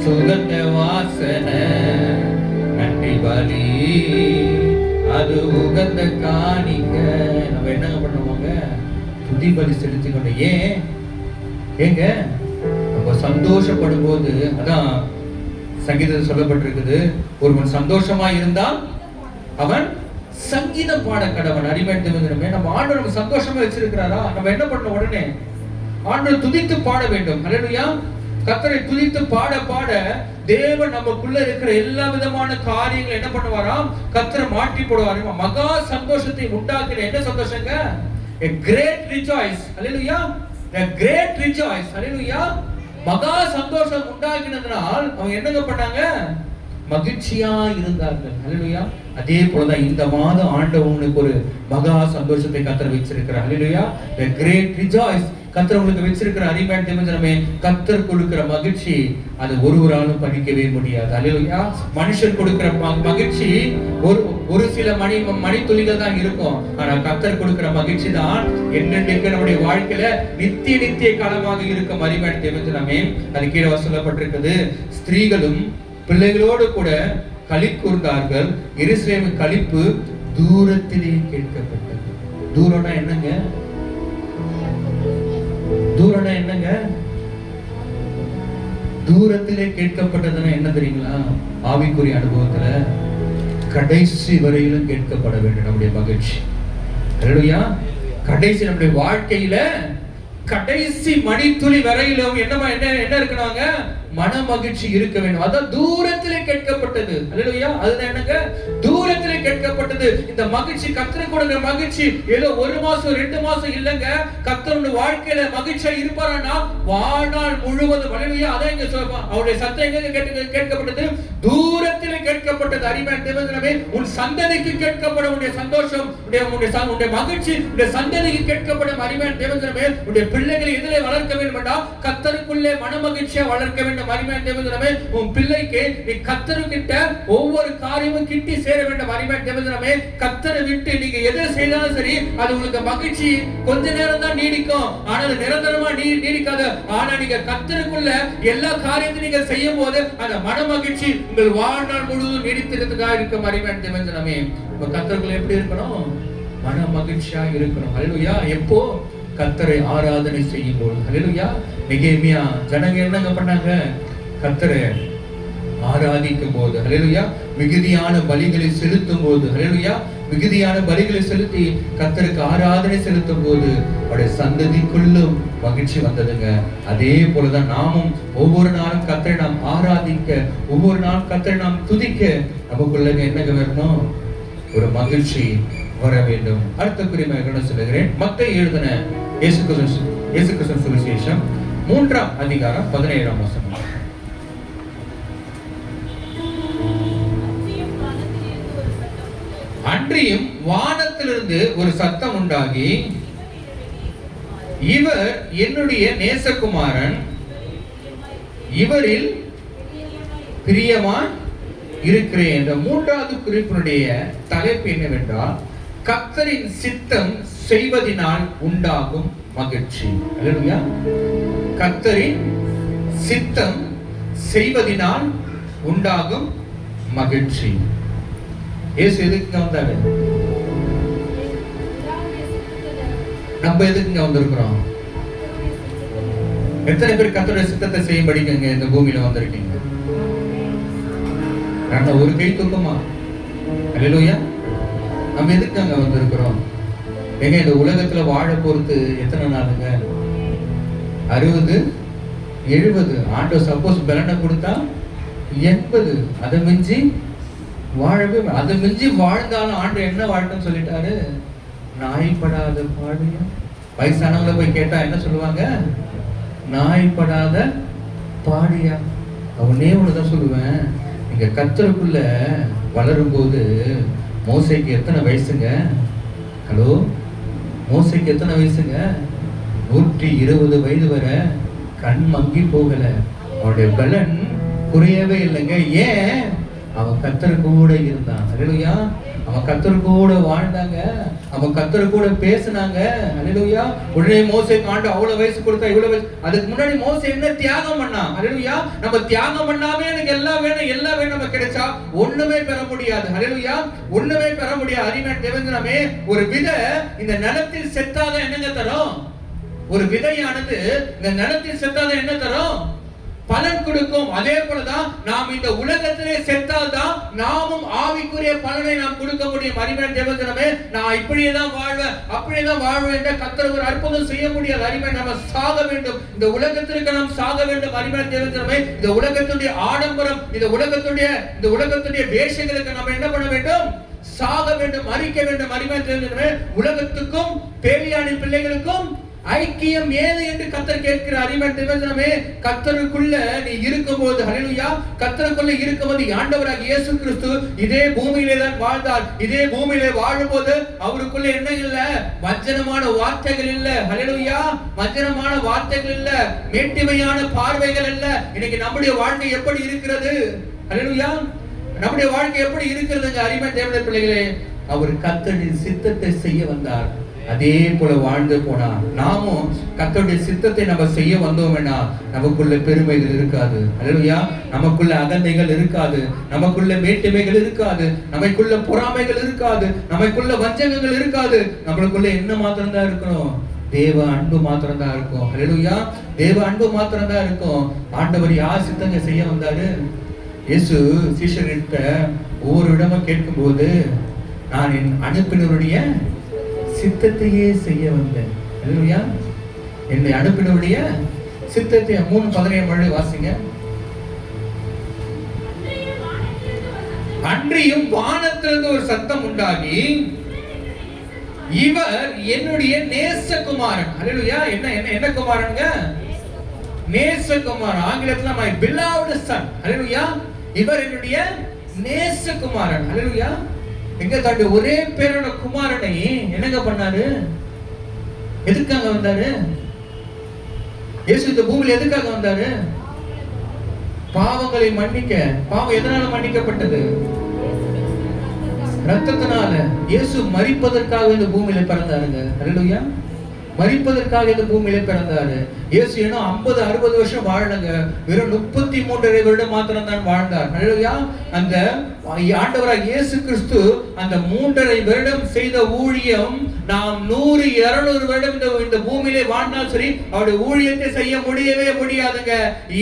சுகந்த வாசனை, நன்றி பலி அது உகந்த காணிக்க. நம்ம என்னங்க பண்ணுவாங்க? துதி பலி செலுத்தி கொண்டு. ஏங்க நம்ம சந்தோஷப்படும் போது, அதான் சங்கீதத்தில் சொல்லப்பட்டிருக்குது, ஒருவன் சந்தோஷமா இருந்தால் அவன் சங்கீதம் பாட கடவன். அடிமைத்தமே நம்ம ஆண்டவர் நம்ம சந்தோஷமா வச்சிருக்கிறாரா? நம்ம என்ன பண்ண? உடனே ஆண்டவர் துதித்து பாட வேண்டும். அல்லேலூயா. கர்த்தரை துதித்து பாட பாட தேவன் நமக்குள்ள இருக்கிற எல்லா விதமான காரியங்களை என்ன பண்ணுவாராம்? கர்த்தரை மாற்றி போடுவார். மகா சந்தோஷத்தை உண்டாக்குற. என்ன சந்தோஷங்க? a great rejoice. Hallelujah. a great rejoice. அல்லேலூயா. மகா சந்தோஷம் உண்டாக்கினதனால் அவங்க என்னங்க பண்ணாங்க? மகிழ்ச்சியா இருந்தார்கள். அல்லேலூயா. அதே போலதான் இந்த மாதம் ஆண்டவர் உங்களுக்கு ஒரு மகா சந்தோஷத்தை கர்த்தர் வச்சிருக்கிறார். அல்லேலூயா. a great rejoice கர்த்தர் உங்களுக்கு வச்சிருக்கிற அருமையான தேவஜனமே, கர்த்தர் கொடுக்கிற மகிழ்ச்சி அது ஒருவராலும் படிக்கவே முடியாது. அல்லேலூயா. மனுஷர் கொடுக்கிற மகிழ்ச்சி ஒரு சில மணித்துளிகள் தான் இருக்கும். ஆனா கர்த்தர் கொடுக்கிற மகிழ்ச்சி தான் என்னென்னைக்கு நம்முடைய வாழ்க்கையில நித்திய காலமாக இருக்கும். அருமையான தேவஜனமே, அது கீழே சொல்லப்பட்டிருக்கிறது, ஸ்திரீகளும் பிள்ளைகளோடு கூட களி கூர்ந்தார்கள். எருசலேமின் களிப்பு தூரத்திலே கேட்கப்பட்டது. தூரம்னா என்னங்க? தூரம்னா என்னங்க? தூரத்திலே கேட்கப்பட்டதுன்னா என்ன தெரியுங்களா? ஆவிக்குரிய அனுபவத்துல கடைசி வரையிலும் கேட்கப்பட வேண்டும் நம்முடைய மகிழ்ச்சி. அல்லேலூயா. கடைசி நம்முடைய வாழ்க்கையில கடைசி மணித்துளி வரையிலும் என்ன இருக்கணுங்க? மன மகிழ்ச்சி இருக்க வேண்டும். அதான் தூரத்திலே கேட்கப்பட்டது. அல்லேலூயா. அதுதான் என்னங்க? தூரத்திலே கேட்கப்பட்டது. இந்த மகிழ்ச்சி, கர்த்தர் கொடுக்கிற மகிழ்ச்சி ஏதோ 1 மாசம் 2 மாசம் இல்லங்க. கர்த்தருடைய வாழ்க்கையில மகிழ்ச்சியா இருப்பாரானா வாழ்நாள் முழுவதும். அல்லேலூயா. அதான் இங்க சொல்றோம், அவருடைய சத்தம் எங்க கேட்கப்பட்டது? தூரத்திலே கேட்கப்பட்டது. அருமையான தேவஜனமே, உன் சந்ததிக்கு கேட்கப்படும் உன்னுடைய சந்தோஷம், உன்னுடைய மகிழ்ச்சி உன்னுடைய சந்ததிக்கு கேட்கப்படும். அருமையான தேவஜனமே, உன்னுடைய பிள்ளைகளை எதிலே வளர்க்க வேண்டும் என்றால் கர்த்தருக்குள்ளே மன மகிழ்ச்சியா வளர்க்க வேண்டும். அருமையான தேவஜனமே, உன் பிள்ளைக்கு நீ கர்த்தர்கிட்ட ஒவ்வொரு காரியமும் கிட்டி சேர வேண்டும். அருமையான தேவஜனமே, கர்த்தரை விட்டு நீங்க எதை செய்தாலும் சரி, அது உங்களுக்கு மகிழ்ச்சி கொஞ்ச நேரம் தான் நீடிக்கும். ஆனால் நிரந்தரமா நீடிக்காது. ஆனா நீங்க கர்த்தருக்குள்ள எல்லா காரியத்தையும் நீங்க செய்யும் போது அந்த மன மகிழ்ச்சி உங்கள் வாழ்நாள் முழுவதும் நீடித்திருக்கிறதுக்காக இருக்கும். அருமையான தேவஜனமே, இப்ப கர்த்தருக்குள்ள எப்படி இருக்கணும்? மன மகிழ்ச்சியா இருக்கணும். அல்லேலூயா. எப்போ? கர்த்தரை ஆராதனை செய்யும் போது. அல்லேலூயா. நெகேமியா ஜனங்க என்னங்க பண்ணாங்க? கர்த்தரை ஆராதிக்கும் போது. அல்லேலூயா. மிகுதியான பலிகளை செலுத்தும் போது. அல்லேலூயா. மிகுதியான பலிகளை செலுத்தி கர்த்தருக்கு ஆராதனை செலுத்தும் போது அவருடைய சந்ததிக்குள்ளும் மகிழ்ச்சி வந்ததுங்க. அதே போலதான் நாமும் ஒவ்வொரு நாளும் கர்த்தரை நாம் ஆராதிக்க, ஒவ்வொரு நாளும் கர்த்தரை நாம் துதிக்க நமக்குள்ள என்னங்க வரணும்? ஒரு மகிழ்ச்சி வர வேண்டும். அடுத்த குறிப்பாக சொல்லுகிறேன், மத்தேயு எழுதின இயேசு கிறிஸ்து சுவிசேஷம் 3ஆம் அதிகாரம் 17ஆம் வசனம். அன்றியும் வானத்திலிருந்து ஒரு சத்தம் உண்டாகி, இவர் என்னுடைய நேசகுமாரன், இவரில் பிரியமாய் இருக்கிறேன் என்ற 3வது குறிப்பினுடைய தலைப்பு என்னவென்றால், கர்த்தரின் சித்தம் செய்வதினால் உண்டாகும் மகிழ்ச்சி. அல்லேலூயா. கர்த்தரின் சித்தம் செய்வதினால் உண்டாகும் மகிழ்ச்சி. இயேசு எதுக்கு வந்தாரு? நம்ம எதுக்குங்க வந்திருக்கிறோம்? எத்தனை பேர் கர்த்தருடைய சித்தத்தை செய்யும்படிங்க இந்த பூமியில வந்திருக்கீங்க? ஒரு கை தூக்கமா? அல்லேலூயா. நம்ம எதுக்கு அங்க வந்திருக்கிறோம்? ஏங்க இந்த உலகத்துல வாழ போறது எத்தனை நாளுங்க? 60 70. ஆண்டவர் சப்போஸ் பலனை கொடுத்தா 80. அதை மிஞ்சி வாழவே, அதை மிஞ்சி வாழ்ந்தாலும் ஆண்டவர் என்ன வாழ்க்கைன்னு சொல்லிட்டாரு? நாய்ப்படாத பாடியா. வயசானவங்களை போய் கேட்டா என்ன சொல்லுவாங்க? நாய்ப்படாத பாடியா. அவனே ஒண்ணுதான் சொல்லுவேன், நீங்க கர்த்தருக்குள்ள வளரும் போது மோசேக்கு எத்தனை வயசுங்க? ஹலோ, மோசேக்கு எத்தனை வயசுங்க? 120 வயது வரை கண் மங்கி போகல. அவனுடைய பலன் குறையவே இல்லைங்க. ஏன்? அவன் கர்த்தர் கூட இருந்தான். அல்லேலூயா. அவன் கர்த்தர் கூட வாழ்ந்தாங்க, அவன் கர்த்தர் கூட பேசினாங்க. அல்லேலூயா. உடனே மோசேக்கு ஆண்டவர் அவ்வளவு வயசு கொடுத்தா, இவ்வளவு வயசு. அதுக்கு முன்னாடி மோசே என்ன தியாகம் பண்ணான்? அல்லேலூயா. நம்ம தியாகம் பண்ணாமே எனக்கு எல்லாம் வேணும் நம்ம கிடைச்சா ஒண்ணுமே பெற முடியாது. அல்லேலூயா. ஒண்ணுமே பெற முடியாது. அருமையான தேவஜனமே, ஒரு விதை இந்த நிலத்தில் செத்தாதான் என்னங்க தரும்? ஒரு விதையானது இந்த நிலத்தில் செத்தாதான் என்ன தரும்? பலன் கொடுக்கும். அதே போலதான் நாம் இந்த உலகத்திலே செத்தால்தான் நாமும் ஆவிக்குரிய பலனை நாம் கொடுக்க முடியும். அருமையான தேவஜனமே, நான் இப்படியேதான் வாழ்வேன் அப்படியேதான் வாழ்வேன் என்ற கர்த்தர் ஒரு அற்புதம் செய்ய முடியாது. அருமையான, நம்ம சாக வேண்டும். இந்த உலகத்திற்கு நாம் சாக வேண்டும். அருமையான தேவஜனமே, இந்த உலகத்துடைய ஆடம்பரம், இந்த உலகத்துடைய வேஷங்களுக்கு நம்ம என்ன பண்ண வேண்டும்? சாக வேண்டும், மரிக்க வேண்டும். அருமையான தேவஜனமே, உலகத்துக்கும் பேலியானின் பிள்ளைகளுக்கும் ஐக்கியம் ஏது என்று கர்த்தர் கேட்கிறார். அறிவமே கர்த்தருக்குள்ள நீ இருக்கும்போது, ஹல்லேலூயா, கர்த்தருக்குள்ள இருக்கும்போது ஆண்டவராகிய இயேசு கிறிஸ்து இதே பூமியிலே தான் வாழ்ந்தார். இதே பூமியிலே வாழும்போது அவருக்குள்ள என்ன இல்ல? வஞ்சனமான வார்த்தைகள் இல்ல. ஹல்லேலூயா, வஞ்சனமான வார்த்தைகள் இல்ல, மேட்டிமையான பார்வைகள் இல்ல. இன்னைக்கு நம்முடைய வாழ்க்கை எப்படி இருக்கிறது? ஹல்லேலூயா, நம்முடைய வாழ்க்கை எப்படி இருக்கிறதுங்க? அறிவன் தேவனுடைய பிள்ளைகளே, அவர் கர்த்தரின் சித்தத்தை செய்ய வந்தார். அதே போல வாழ்ந்து போனார். நாமும் கர்த்தருடைய சித்தத்தை நம்ம செய்ய வந்தோம்னா நமக்குள்ள பெருமைகள் இருக்காது. ஹல்லேலூயா, நமக்குள்ள அகந்தைகள் இருக்காது, நமக்குள்ள மேட்டிமைகள் இருக்காது, நமக்குள்ள பொறாமைகள் இருக்காது, நமக்குள்ள வஞ்சகங்கள் இருக்காது. நம்மளுக்குள்ள என்ன மாத்திரம் தான் இருக்கணும்? தேவ அன்பு மாத்திரம் தான் இருக்கும். ஹல்லேலூயா, தேவ அன்பு மாத்திரம் தான் இருக்கும். ஆண்டவர் யார் சித்தங்க செய்ய வந்தாரு? இயேசு சீஷர்கிட்ட ஒவ்வொரு இடமும் கேட்கும்போது, நான் என் அனுப்பினருடைய சித்தத்தையே செய்ய வந்தேன். ஹல்லேலூயா, என்னை அனுப்பினருடைய சித்தத்தை. 3:17 வாசிங்க. அன்றியும் வானத்திலிருந்து ஒரு சத்தம் உண்டாகி, இவர் என்னுடைய நேசகுமாரன். ஹல்லேலூயா, என்ன குமாரனுங்க? நேசகுமாரன். ஆங்கிலத்துல my beloved son. ஹல்லேலூயா, இவர் என்னுடைய நேசகுமாரன். ஹல்லேலூயா, எங்க தன்னுடைய ஒரே பேரோட குமாரனை என்னங்க பண்ணாரு? எதுக்காக வந்தாரு? இயேசு இந்த பூமியில எதுக்காக வந்தாரு? பாவங்களை மன்னிக்க. பாவம் எதனால மன்னிக்கப்பட்டது? ரத்தத்தினால. இயேசு மரிப்பதற்காக இந்த பூமியில பிறந்தாருங்க. ஹல்லேலூயா, மரிப்பதற்காக இந்த பூமியில பிறந்தாரு. இயேசு இன்னும் 50-60 வருஷம் வாழலங்க. வெறும் 33 வருடம் மாத்திரம் தான் வாழ்ந்தார். ஹல்லேலூயா, அந்த ஆண்டவராகிய இயேசு கிறிஸ்து அந்த 3.5 வருடம் செய்த ஊழியம் நாம் 100-200 வருடம் இந்த பூமியிலே வாழ்ந்தால் சரி அவருடைய ஊழியத்தை செய்ய முடியவே முடியாதுங்க.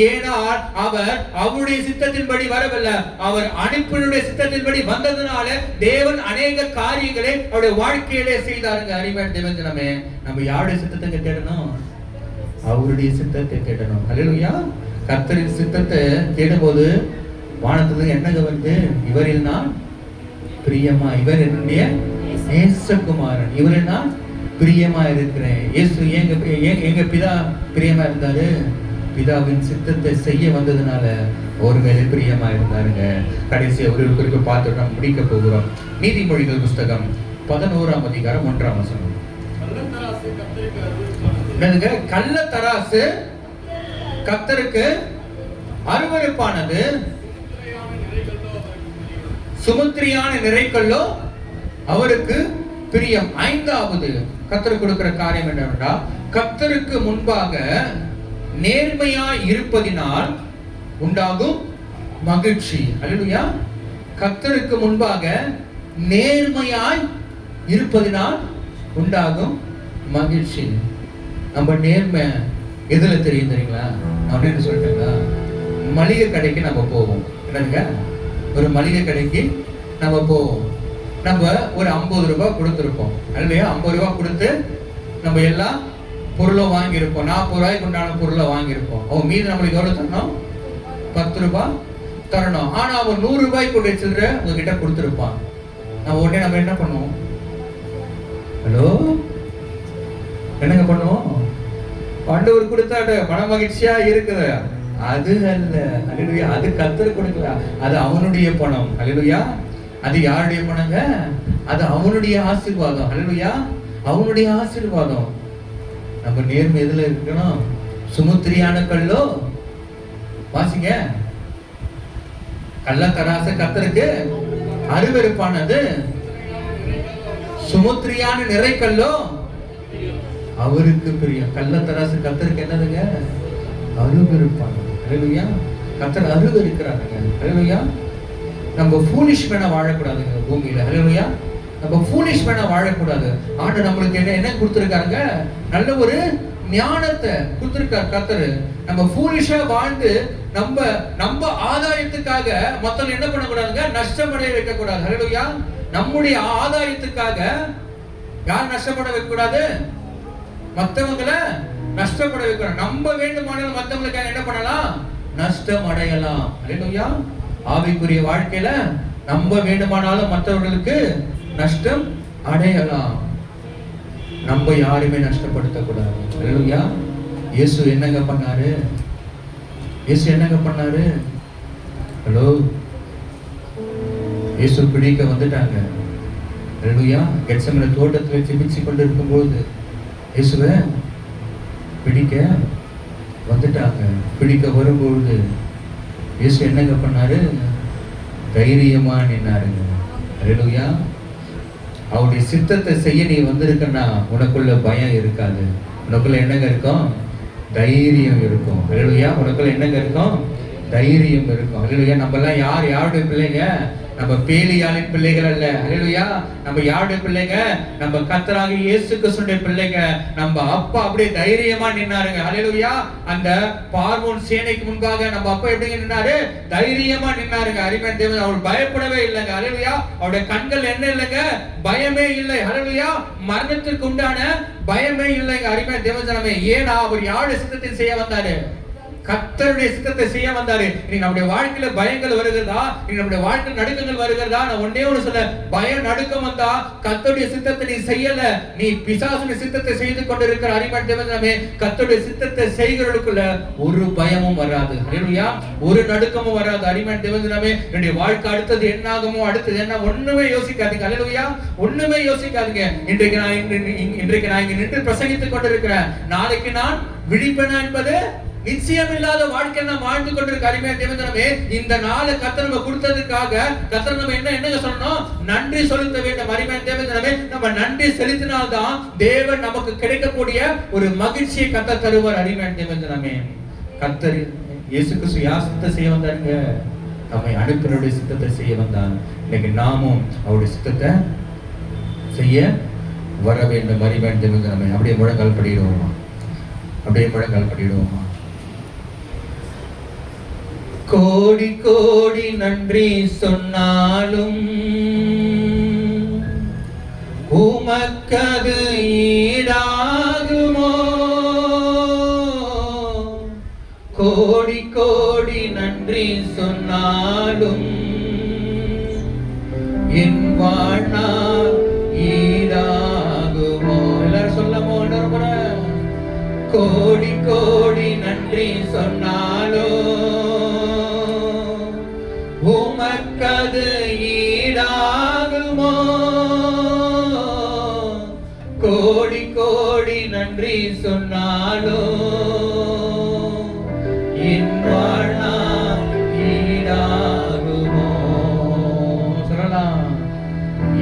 ஏனால் அவர் அவருடைய சித்தத்தின்படி வரவில்லை, அவர் அனுப்பினுடைய சித்தத்தின்படி வந்ததுனால தேவன் அநேக காரியங்களை அவருடைய வாழ்க்கையிலே செய்தாருங்க. அறிவன் தேவஜனமே, நம்ம யாருடைய சித்தத்தை தேடணும்? அவருடைய சித்தத்தை தேடணும். ஹல்லேலூயா, கர்த்தரின் சித்தத்தை தேடும்போது வானத்துல என்னங்க வந்து, இவரில் நான் பிரியமா, இவர் என்னுடைய நேசகுமாரன், இவரில் நான் பிரியமா இருக்கிறேன். இயேசு எங்க பிதா பிரியமா இருந்தாரு? பிதாவின் சித்தத்தை செய்ய வந்ததுனால ஒரு மேலே பிரியமா இருந்தாருங்க. கடைசி ஒரு பார்த்துட்டு நம்ம முடிக்க போகிறோம். நீதிமொழிகள் புஸ்தகம் 11ஆம் அதிகாரம் 1ஆம் வசனம். கள்ள தராசு கர்த்தருக்கு அருவருப்பானது, சுமுத்திரியான நிறைக்கல்லோ அவருக்கு பிரியம். 5வது கர்த்தருக்கு கொடுக்கிற காரியம் என்னவென்றால், கர்த்தருக்கு முன்பாக நேர்மையாய் இருப்பதினால் உண்டாகும் மகிழ்ச்சி. ஹல்லேலூயா, கர்த்தருக்கு முன்பாக நேர்மையாய் இருப்பதினால் உண்டாகும் மகிழ்ச்சி. நம்ம நேர்மை எதுல தெரியும் தெரியுங்களா? அப்படின்னு சொல்லிட்டேங்களா? மளிகை கடைக்கு நம்ம போவோம். என்னங்க, ஒரு மளிகை கடைக்கு நம்ம போவோம். நம்ம ஒரு 50 ரூபாய் கொடுத்துருப்போம் இல்லையா? 50 ரூபாய் கொடுத்து நம்ம எல்லா பொருளும் வாங்கியிருப்போம். 40 ரூபாய்க்கு உண்டான பொருளை வாங்கியிருப்போம். அவன் மீது நம்மளுக்கு எவ்வளவு தரணும்? 10 ரூபாய் தரணும். ஆனா அவன் 100 ரூபாய்க்கு கொண்டு வச்சிருந்த உங்ககிட்ட கொடுத்துருப்பான். உடனே நம்ம என்ன பண்ணுவோம்? ஹலோ, என்னங்க பண்ணுவோம்? ஆண்டவர் கொடுத்தாட மன மகிழ்ச்சியா இருக்குது. அது அல்ல. ஹல்லேலூயா, அது கர்த்தர் கொடுக்கல, அது அவனுடைய பணம். ஹல்லேலூயா, அது யாருடைய பணங்க? அது அவனுடைய ஆசீர்வாதம். ஹல்லேலூயா, அவனுடைய ஆசீர்வாதம். நம்ம நேர்மை எதுல இருக்கணும்? சுமுத்திரியான கல்லோ வாசிங்க. கள்ள தராச கர்த்தருக்கு அருவருப்பானது, சுமுத்திரியான நிறைக்கல்லோ அவருக்கு பிரியம். கள்ள தராசு கர்த்தருக்கு என்னதுங்க? அருவருப்பானது. ஹல்லேலூயா, கர்த்தர் அருவருக்கிறாருங்க. ஹல்லேலூயா, நம்ம ஃபூலிஷ் மேனா வாழக்கூடாதுங்க பூமியில. ஹல்லேலூயா, நம்ம ஃபூலிஷ் மேனா வாழக்கூடாது. ஆண்டவர் நம்மளுக்கு என்ன கொடுத்திருக்காங்க? நல்ல ஒரு ஞானத்தை கொடுத்திருக்கார் கர்த்தர். நம்ம ஃபூலிஷா வாழ்ந்து நம்ம ஆதாயத்துக்காக மத்தவங்க என்ன பண்ணக்கூடாதுங்க? நஷ்டமடைய வைக்க கூடாது. ஹல்லேலூயா, நம்முடைய ஆதாயத்துக்காக யார் நஷ்டப்பட வைக்க கூடாது? மத்தவங்களை நஷ்டப்பட வைக்கணும். நம்ம வேண்டுமானாலும் மத்தவங்களுக்காக என்ன பண்ணலாம்? நஷ்டம் அடையலாம். ஹல்லேலூயா, ஆவிக்குரிய வாழ்க்கையில நம்ம வேண்டுமானாலும் மற்றவர்களுக்கு நஷ்டம் அடையலாம். நம்ம யாருமே நஷ்டப்படுத்தக்கூடாது. அல்லேலூயா. இயேசு என்னங்க பண்ணாரு? இயேசு என்னங்க பண்ணாரு? ஹலோ, இயேசு பிடிக்க வந்துட்டாங்க. அல்லேலூயா. கெத்செமனே தோட்டத்தில் ஜெபிச்சு கொண்டு இருக்கும்போது இயேசுவை பிடிக்க வந்துட்டாங்க. பிடிக்க வரும்பொழுது இயேசு என்னங்க பண்ணாரு? தைரியமா நின்னாருங்க. அல்லேலூயா. அவருடைய சித்தத்தை செய்ய நீ வந்திருக்கன்னா உனக்குள்ள பயம் இருக்காது. உனக்குள்ள என்னங்க இருக்கும்? தைரியம் இருக்கும். அல்லேலூயா. உனக்குள்ள என்னங்க இருக்கும்? தைரியம் இருக்கும். அல்லேலூயா. நம்ம எல்லாம் யாருடைய பிள்ளைங்க? நம்ம பேலியாளின் பிள்ளைகள் அல்ல. அல்லேலூயா. நம்ம யாருடைய பிள்ளைங்க? நம்ம கர்த்தராகிய இயேசு கிறிஸ்துவின் பிள்ளைங்க. நம்ம அப்பா அப்படியே தைரியமா நின்னாருங்க. அல்லேலூயா. அந்த பார்வோன் சேனைக்கு முன்பாக நம்ம அப்பா எப்படி நின்னாரு? தைரியமா நின்னாருங்க. அருமையான தேவன், அவர் பயப்படவே இல்லைங்க. அல்லேலூயா. அவருடைய கண்கள் என்ன இல்லைங்க? பயமே இல்லை. அல்லேலூயா. மரணத்திற்கு உண்டான பயமே இல்லைங்க. அருமையான தேவன், ஏன்னா அவர் யாருடைய சித்தத்தை செய்ய வந்தாரு? கர்த்தருடைய சித்தத்தை செய்ய வந்தாரு. இன்னைக்கு நம்முடைய வாழ்க்கையில பயங்கள் வருகிறதா? இன்னைக்கு நம்முடைய வாழ்க்கையில் நடுக்கங்கள் வருகிறதா? நான் ஒன்னே ஒன்று சொல்ல, பயம் நடுக்கம் வந்தா கர்த்தருடைய சித்தத்தை நீ செய்யல, நீ பிசாசுடைய சித்தத்தை செய்து கொண்டிருக்கிற. அருமையான தேவனே, கர்த்தருடைய சித்தத்தை செய்கிறவர்களுக்குள்ள ஒரு பயமும் வராது. அல்லேலூயா. ஒரு நடுக்கமும் வராது. அருமையான தேவனே, என்னுடைய வாழ்க்கை அடுத்தது என்ன ஆகுமோ, அடுத்தது என்ன, ஒண்ணுமே யோசிக்காதீங்க. அல்லேலூயா. ஒண்ணுமே யோசிக்காதீங்க. இன்றைக்கு நான் இங்க நின்று பிரசங்கித்துக் கொண்டிருக்கிறேன். நாளைக்கு நான் விழிப்பேனா என்பது நிச்சயம் இல்லாத வாழ்க்கை நாம் வாழ்ந்து கொண்டிருக்க. அருமையான தேவனே, இந்த நாளை கர்த்தர் நம்ம கொடுத்ததுக்காக கர்த்தர் நம்ம என்னங்க சொல்லணும்? நன்றி செலுத்த வேண்டும். அருமையான தேவனே, நம்ம நன்றி செலுத்தினால்தான் தேவன் நமக்கு கிடைக்கக்கூடிய ஒரு மகிழ்ச்சியை கர்த்தர் தருவார். அருமையான தேவனே, கர்த்தர் இயேசு கிறிஸ்து யார் சித்தத்தை செய்ய வந்தாருங்க? நம்மை அனுப்பினருடைய சித்தத்தை செய்ய வந்தார். இன்னைக்கு நாமும் அவருடைய சித்தத்தை செய்ய வர வேண்டும். அருமையான தேவனே, அப்படியே முழங்கால் படிடுவோமா? அப்படியே முழங்கால் படிடுவோமா? கோடி கோடி நன்றி சொன்னாலும் உமக்கது ஈடாகுமோ? கோடி கோடி நன்றி சொன்னாலும் என் வாழ்நாள் ஈடாகுமோ? எல்லாரும் சொல்லமோ? கோடி கோடி நன்றி சொன்னாலும் உமக்கது ஈடாகுமோ? கோடி கோடி நன்றி சொன்னாலும் என் வாழ்நாள் ஈடாகுமோ? சொல்லலாம்.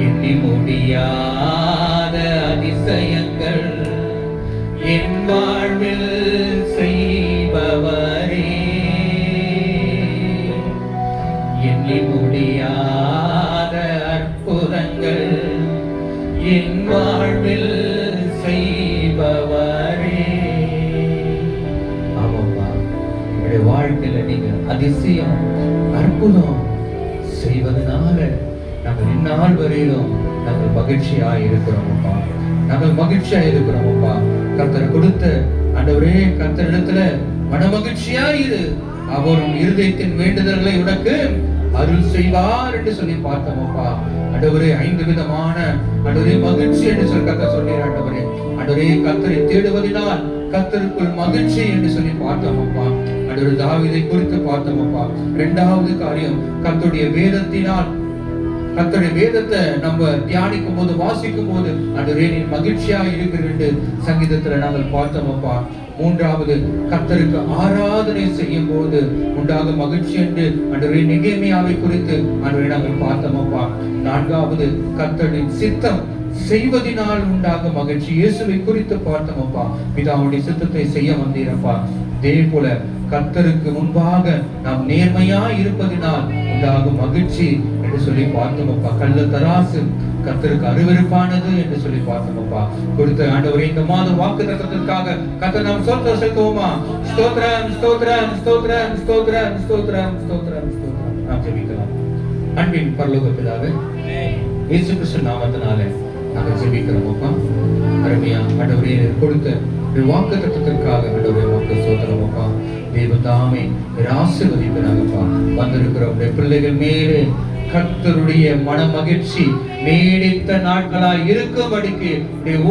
எண்ணி முடியாத அதிசயங்கள் என் வாழ்வில் செய்பவரே, எண்ணி முடியாத அற்புதங்கள் என் வாழ்வில் செய்பவரே. ஆமாப்பா, என்னுடைய வாழ்க்கையில நீங்க அதிசயம் அற்புதம் செய்வதனால நாங்கள் இந்நாள் வரையிலும் நாங்கள் மகிழ்ச்சியா இருக்கிறோம்ப்பா. நாங்கள் மகிழ்ச்சியா இருக்கிறோம்ப்பா. கர்த்தர் கொடுத்த ஆண்டவரே, கர்த்தரிடத்துல மன மகிழ்ச்சியா இரு, அவரும் இருதயத்தின் வேண்டுதல்களை உனக்கு அருள் செய்வார் என்று சொல்லி பார்த்தோம்ப்பா. ஆண்டவரே, 5 விதமான ஆண்டவரே மகிழ்ச்சி என்று சொல்லி கர்த்தர் சொன்னீர். ஆண்டவரே, ஆண்டவரே, கர்த்தரை தேடுவதினால் கர்த்தருக்குள் மகிழ்ச்சி என்று சொல்லி பார்த்தோம்ப்பா. ஆண்டவரே, தாவீதை குறித்து பார்த்தோம்ப்பா. 2வது காரியம், கர்த்தருடைய வேதத்தினால், கர்த்தருடைய வேதத்தை நம்ம தியானிக்கும் போது, வாசிக்கும் போது ஆண்டவரே நீ மகிழ்ச்சியா இருக்கிறது சங்கீதத்துல நாங்கள் பார்த்தோம்ப்பா. 3வது, கர்த்தருக்கு ஆராதனை செய்யும் போது உண்டாக மகிழ்ச்சி என்று ஆண்டவரே நெகேமியாவை குறித்து ஆண்டவரே நாங்கள் பார்த்தோம்ப்பா. 4வது, கர்த்தருடைய சித்தம் செய்வதினால் உண்டாக மகிழ்ச்சி, இயேசுவை குறித்து பார்த்தோம்ப்பா. பிதாவுடைய சித்தத்தை செய்ய வந்தீரப்பா. இதே போல கர்த்தருக்கு முன்பாக நாம் நேர்மையா இருப்பதினால் உண்டாகும் மகிழ்ச்சி என்று சொல்லி பார்த்தோம்ப்பா. கள்ள தராசு கர்த்தருக்கு அருவருப்பானது என்று சொல்லி பார்த்தோம்ப்பா. கொடுத்த ஆண்டவரே இந்த மாதம் வாக்குத்தத்தத்திற்காக கர்த்தர் நாம் ஸ்தோத்திரம் செலுத்துவோமா? ஸ்தோத்திரம் ஸ்தோத்திரம் ஸ்தோத்திரம் ஸ்தோத்திரம் ஸ்தோத்திரம் ஸ்தோத்திரம் ஸ்தோத்திரம். நாம் ஜெபிக்கலாம். அன்பின் பரலோக பிதாவே, இயேசு கிறிஸ்து நாமத்தினாலே நாங்கள் ஜெபிக்கிறோம்ப்பா. அருமையா ஆண்டவரே கொடுத்த வாக்குத்தத்தத்திற்காக ஆண்டவரே மக்கள் ஸ்தோத்திரம்ப்பா. தேவ தாமே ஆசீர்வதிக்கிறாங்கப்பா. வந்திருக்கிற பிள்ளைகள் மேலே கர்த்தருடைய மன மகிழ்ச்சி நீடித்த நாட்களாய் இருக்கும்படிக்கு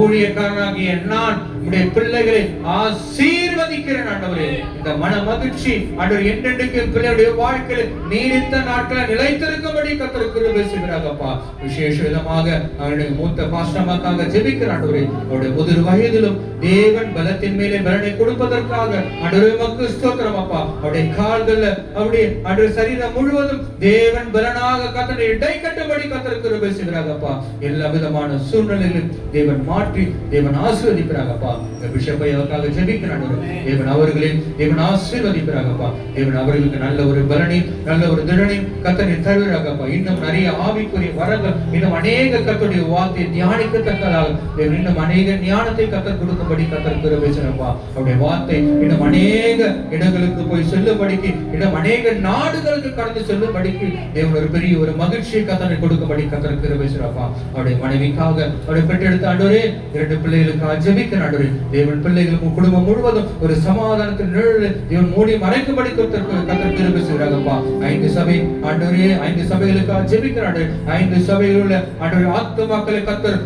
ஊழியக்காரனாகிய நான் உடைய பிள்ளைகளை ஆசீர்வதிக்கிறேன் ஆண்டவரே. இந்த மன மகிழ்ச்சி ஆண்டவர் என்றென்றைக்கு பிள்ளைகளுடைய வாழ்க்கையில் நீடித்த நாட்களை நிலைத்திருக்கும்படி கர்த்தர் கிருபை செய்கிறாரப்பா. விசேஷ விதமாக அவருடைய மூத்த பாஸ்டமாக்காக ஜெபிக்கிற ஆண்டவரே. அவருடைய முதிர் வயதிலும் தேவன் பலத்தின் மேலே பலனை கொடுப்பதற்காக ஆண்டவரே உமக்கு ஸ்தோத்திரம் அப்பா. அவருடைய கால்கள்ல அவருடைய ஆண்டவர் சரீரம் முழுவதும் தேவன் பலனாக கர்த்தரை இடை கட்டும்படி கர்த்தர் கிருபை செய்கிறாரப்பா. எல்லா விதமான சூழ்நிலையிலும் தேவன் மாற்றி தேவன் ஆசீர்வதிக்கிறாரப்பா. பிஷப்பை அவருக்காக ஜெபிக்கிறார். தேவன் அவர்களையும் தேவன் ஆசீர்வதிக்கிறாரப்பா. தேவன் அவர்களுக்கு நல்ல ஒரு பலனை நல்ல ஒரு திறனை கர்த்தரை தருகிறாரப்பா. இன்னும் நிறைய ஆவிக்குரிய வரங்கள், இன்னும் அநேக கர்த்தருடைய வார்த்தையை தியானிக்கத்தக்கதாக தேவன் இன்னும் அநேக ஞானத்தை கர்த்தர் கொடுக்கும்படி கர்த்தர் கிருபை செய்கிறாரப்பா. அவருடைய வார்த்தை இன்னும் அநேக இடங்களுக்கு போய் செல்லும்படிக்கு, இன்னும் அநேக நாடுகளுக்கு கடந்து செல்லும்படிக்கு தேவன் ஒரு பெரிய ஒரு மகிழ்ச்சியை கர்த்தரை கொடுக்கும்படி கர்த்தர் கிருபை செய்கிறாரப்பா. அவருடைய மனைவிக்காக அவருடைய பெற்றெடுத்த ஆண்டவரே 2 பிள்ளைகளுக்காக ஜெபிக்கிற ஆண்டவரே. தேவன் பிள்ளைகளுக்கும் குடும்பம் முழுவதும் ஒரு சமாதானத்தின் நிழலில் தேவன் மூடி மறைக்கும்படி கர்த்தர் கிருபை செய்கிறாரப்பா. 5 சபை ஆண்டவரே, 5 சபைகளுக்காக ஜெபிக்கிற ஆண்டவரே. 5 சபையில் உள்ள ஆண்டவரே ஆத்துமாக்களை கர்த்தர்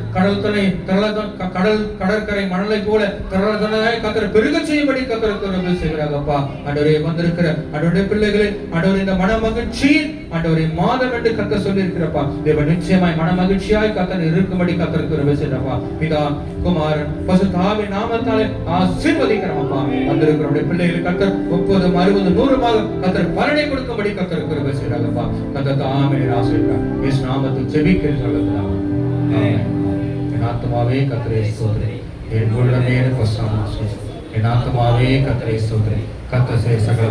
கடற்கரை மணலை போல திரளாய் கர்த்தர் பெருக செய்யும்படி கர்த்தர் கிருபை செய்கிறாரப்பா. ஆண்டவரே வந்திருக்கிற ஆண்டவருடைய பிள்ளைகளை ஆண்டவரே இந்த மன மகிழ்ச்சி ஆண்டவரே மாதம் என்று கர்த்தர் சொல்லி இருக்கிறப்பா. தேவன் நிச்சயமாய் மன மகிழ்ச்சியாய் கர்த்தர் இருக்கும்படி கர்த்தர் கிருபை செய்கிறாரப்பா. பிதா குமாரன் பரிசுத்த ஆவியின் நாமத்தாலே ஆசீர்வதிக்கிறோம்ப்பா. வந்திருக்கிற பிள்ளைகளுக்கு கர்த்தர் 30, 60, 100 கர்த்தர் பலனை கொடுக்கும்படி கர்த்தர் கிருபை செய்கிறாரப்பா. கர்த்தர் தாமே ஆசீர்வதிக்கிறார். இயேசு நாமத்தில் ஜெபிக்கிறேன் சொல்லுகிறார். ஆமென். என் ஆத்துமாவே கர்த்தரை ஸ்தோத்திரி, என் உள்ளமே பிரசன்னமாய். என் ஆத்துமாவே கர்த்தரை ஸ்தோத்திரி. கர்த்தர் சகல